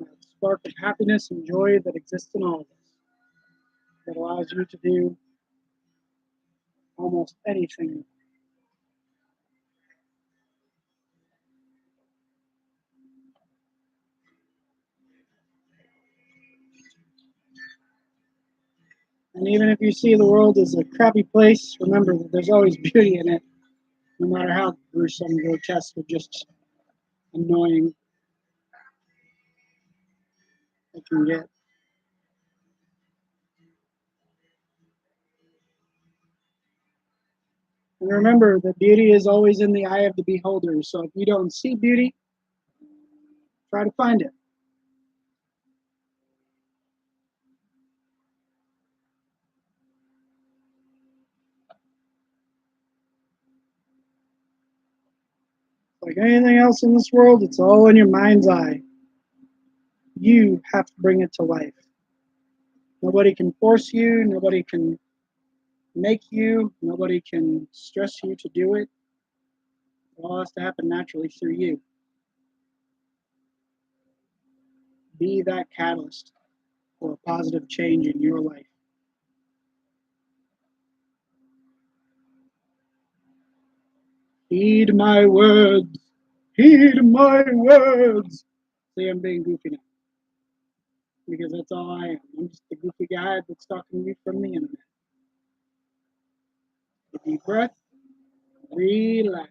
Speaker 1: That spark of happiness and joy that exists in all of us that allows you to do almost anything. And even if you see the world as a crappy place, remember that there's always beauty in it, no matter how gruesome, grotesque, or just annoying it can get. And remember that beauty is always in the eye of the beholder. So if you don't see beauty, try to find it. Like anything else in this world, it's all in your mind's eye. You have to bring it to life. Nobody can force you, nobody can make you, nobody can stress you to do it. It all has to happen naturally through you. Be that catalyst for a positive change in your life. Heed my words. Heed my words. See, I'm being goofy now because that's all I am. I'm just a goofy guy that's talking to you from the internet. A deep breath, relax,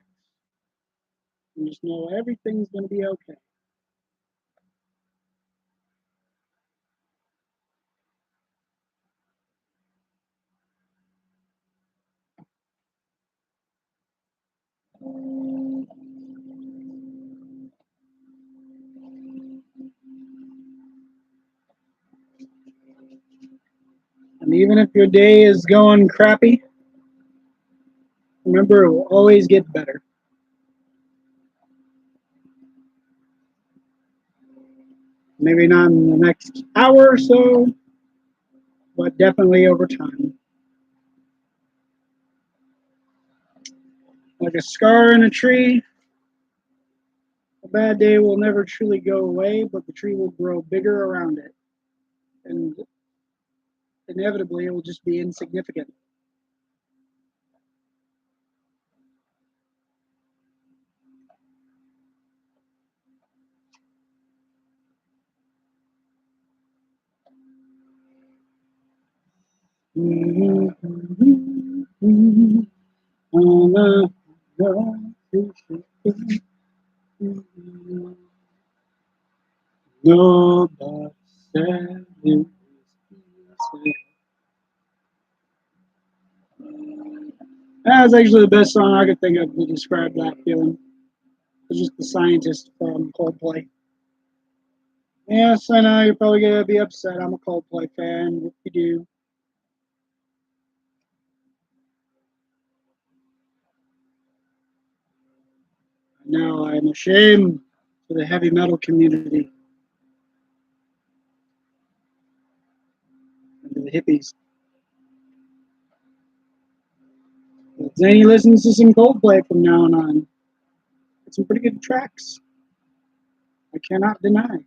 Speaker 1: and just know everything's going to be okay. And even if your day is going crappy, remember it will always get better. Maybe not in the next hour or so, but definitely over time. Like a scar in a tree, a bad day will never truly go away, but the tree will grow bigger around it. And inevitably, it will just be insignificant. Nobody said it was easy. That's actually the best song I could think of to describe that feeling. It's just the scientist from Coldplay. Yes, I know you're probably gonna be upset. I'm a Coldplay fan. What you do? No, I'm ashamed for the heavy metal community and to the hippies. Zany listens to some Coldplay from now on. It's some pretty good tracks. I cannot deny.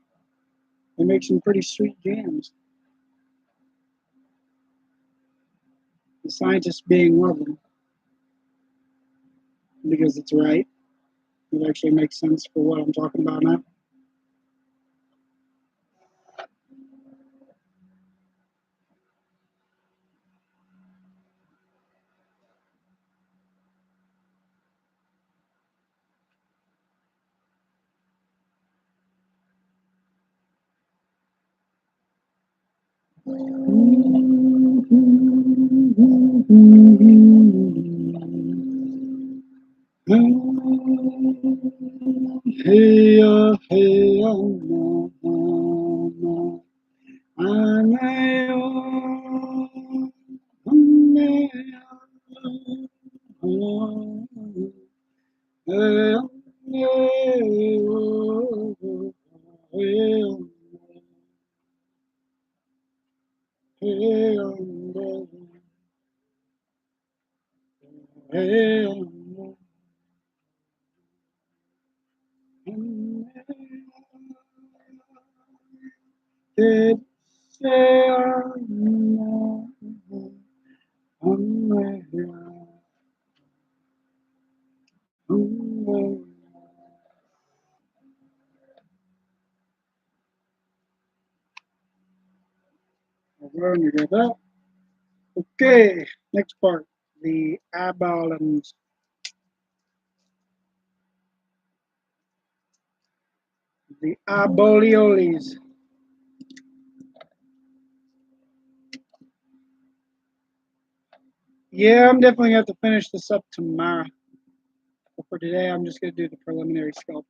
Speaker 1: They make some pretty sweet jams. The scientist being one of them, because it's right. It actually makes sense for what I'm talking about now. Hey, hey, no, no, did say you get that? Okay, next part, the eyeballs, the eyebalioles. Yeah, I'm definitely gonna have to finish this up tomorrow. But for today, I'm just gonna do the preliminary sculpt.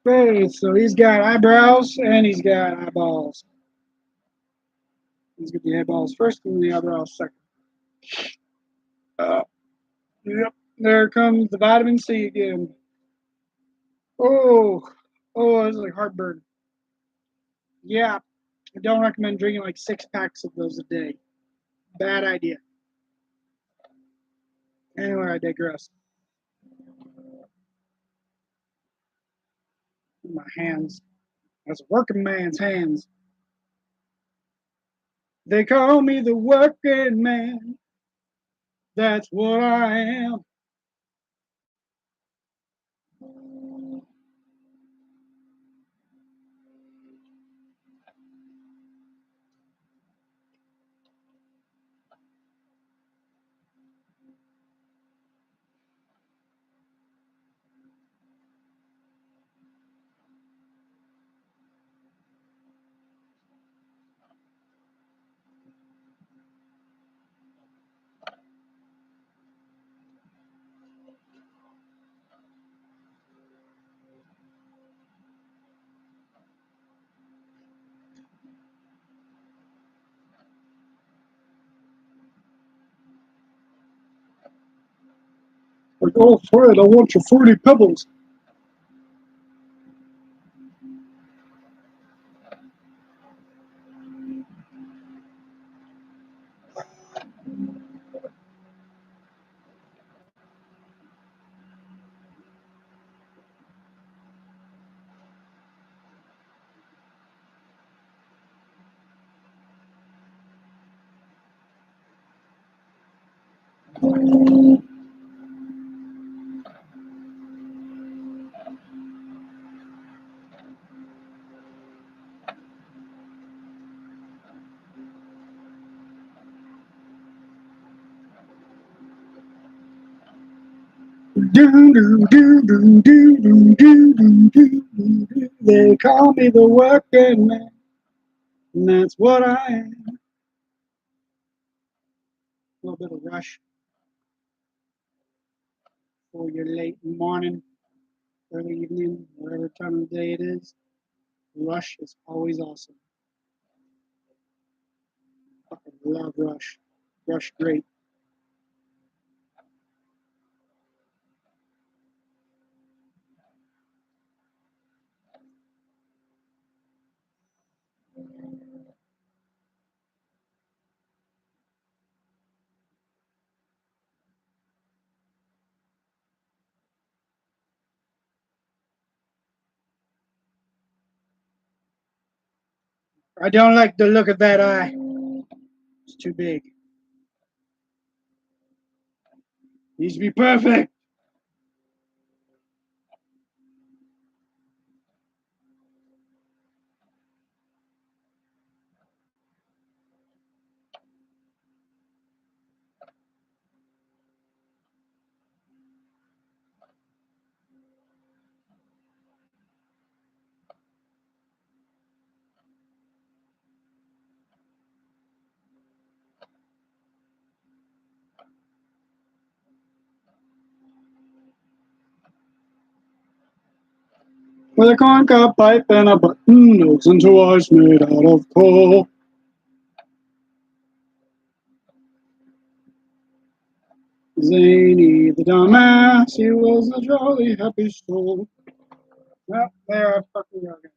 Speaker 1: Okay, so he's got eyebrows and he's got eyeballs. Let's get the eyeballs first and the eyebrows second. Yep, there comes the vitamin C again. Oh, oh, it's like heartburn. Yeah, I don't recommend drinking like 6 packs of those a day. Bad idea. Anyway, I digress. My hands. That's a working man's hands. They call me the working man. That's what I am. Like, oh, Fred, I want your fruity pebbles. Do, do, do, do, do, do, do, do, do. They call me the working man. And that's what I am. A little bit of rush for your late morning, early evening, whatever time of the day it is. Rush is always awesome. Fucking love Rush. Rush great. I don't like the look of that eye. It's too big. Needs to be perfect. With a corncob pipe and a button nose and two eyes made out of coal. Zany the dumbass, he was a jolly happy soul. Well, there I fucking go again.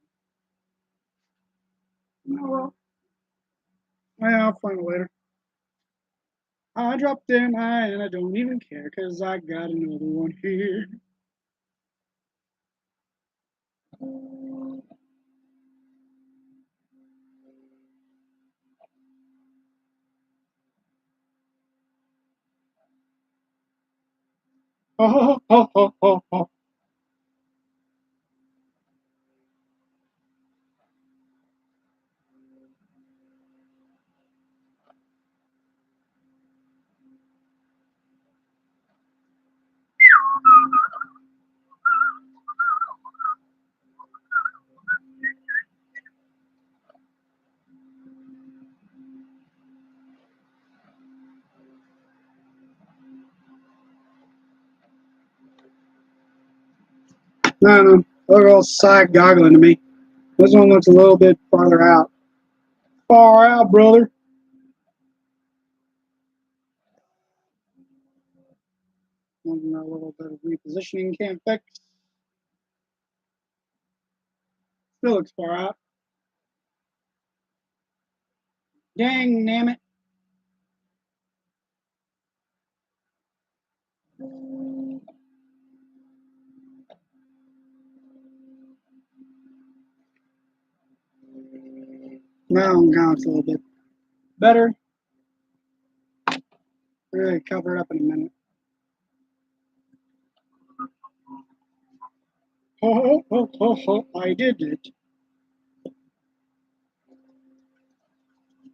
Speaker 1: Oh well, yeah, I'll find it later. I dropped an eye and I don't even care, 'cause I got another one here. Oh, oh, oh, oh, oh. No, no, they're all side goggling to me. This one looks a little bit farther out. Far out, brother. Something a little bit of repositioning can't fix. Still looks far out. Dang, damn it. Now counts a little bit better. Really cover it up in a minute. Oh, oh, oh, oh, I did it.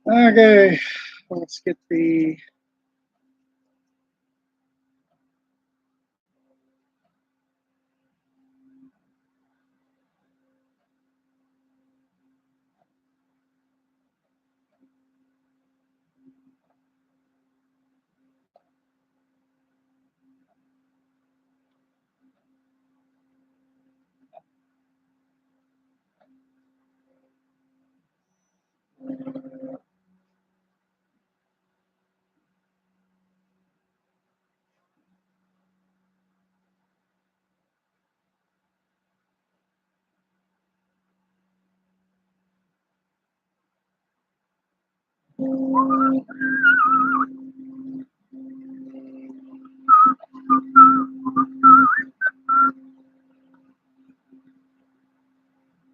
Speaker 1: Okay, let's get the.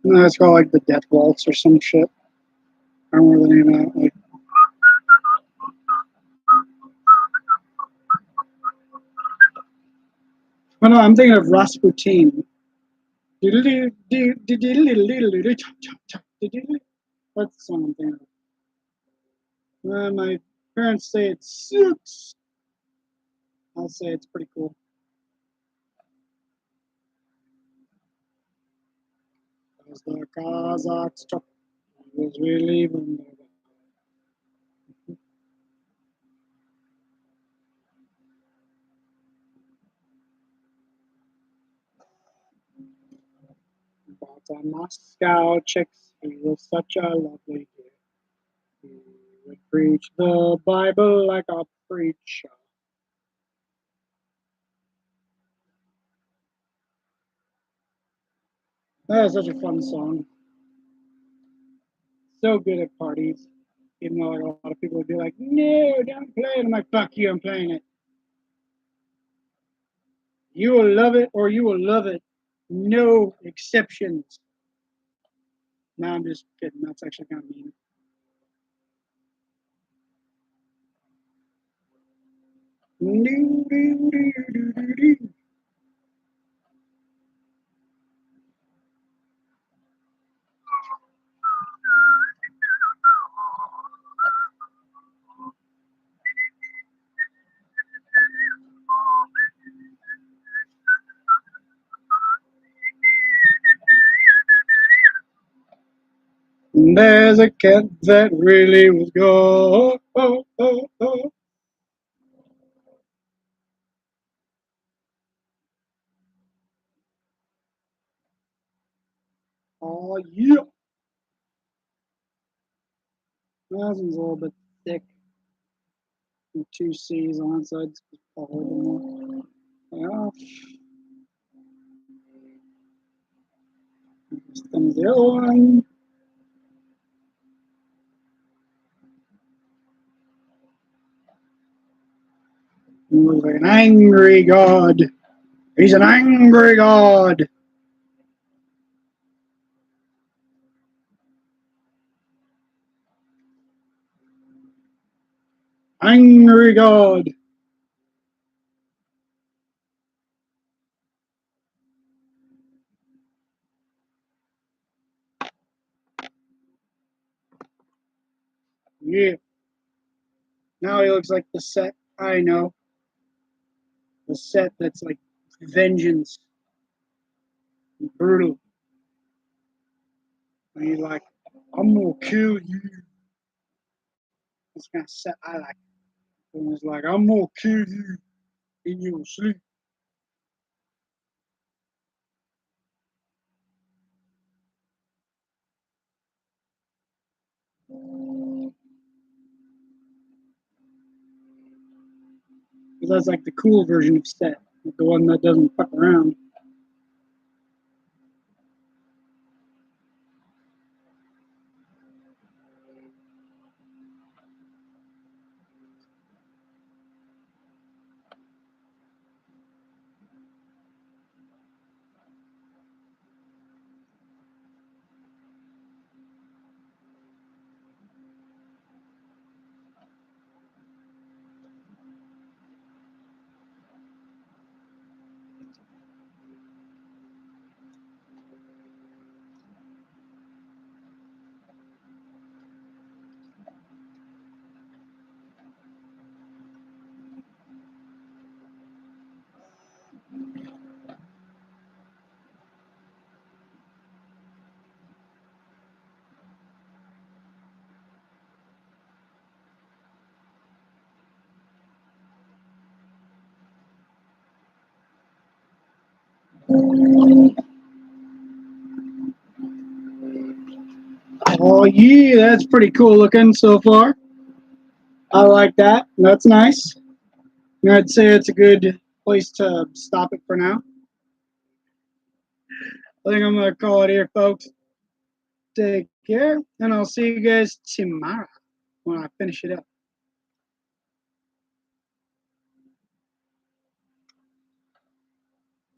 Speaker 1: No, it's called like the Death Waltz or some shit. I don't remember the name of that. Like, oh no, I'm thinking of Rasputin. That's the song I'm thinking of. My parents say it sucks. I'll say it's pretty cool. As the Kazakhs truck was relieving the but a Moscow chicks, he was such a lovely kid. He would preach the Bible like a preacher. That is such a fun song. So good at parties. Even though like, a lot of people would be like, no, don't play it. I'm like, fuck you, I'm playing it. You will love it or you will love it. No exceptions. No, I'm just kidding. That's actually kind of mean. There's a cat that really was go. Oh, oh, oh. Oh, yeah. That one's a little bit thick. And two C's on one side. A little bit more. And the other one. He was like an angry god. He's an angry god. Angry god. Yeah. Now he looks like the set I know. The set that's like vengeance. Brutal. And he's like, I'm gonna kill you. That's kind of set I like. And it's like, I'm gonna kill you in your sleep. Because that's like the cool version of set. The one that doesn't fuck around. Oh yeah, that's pretty cool looking so far. I like that. That's nice. And I'd say it's a good place to stop it for now. I think I'm gonna call it here, folks. Take care, and I'll see you guys tomorrow when I finish it up.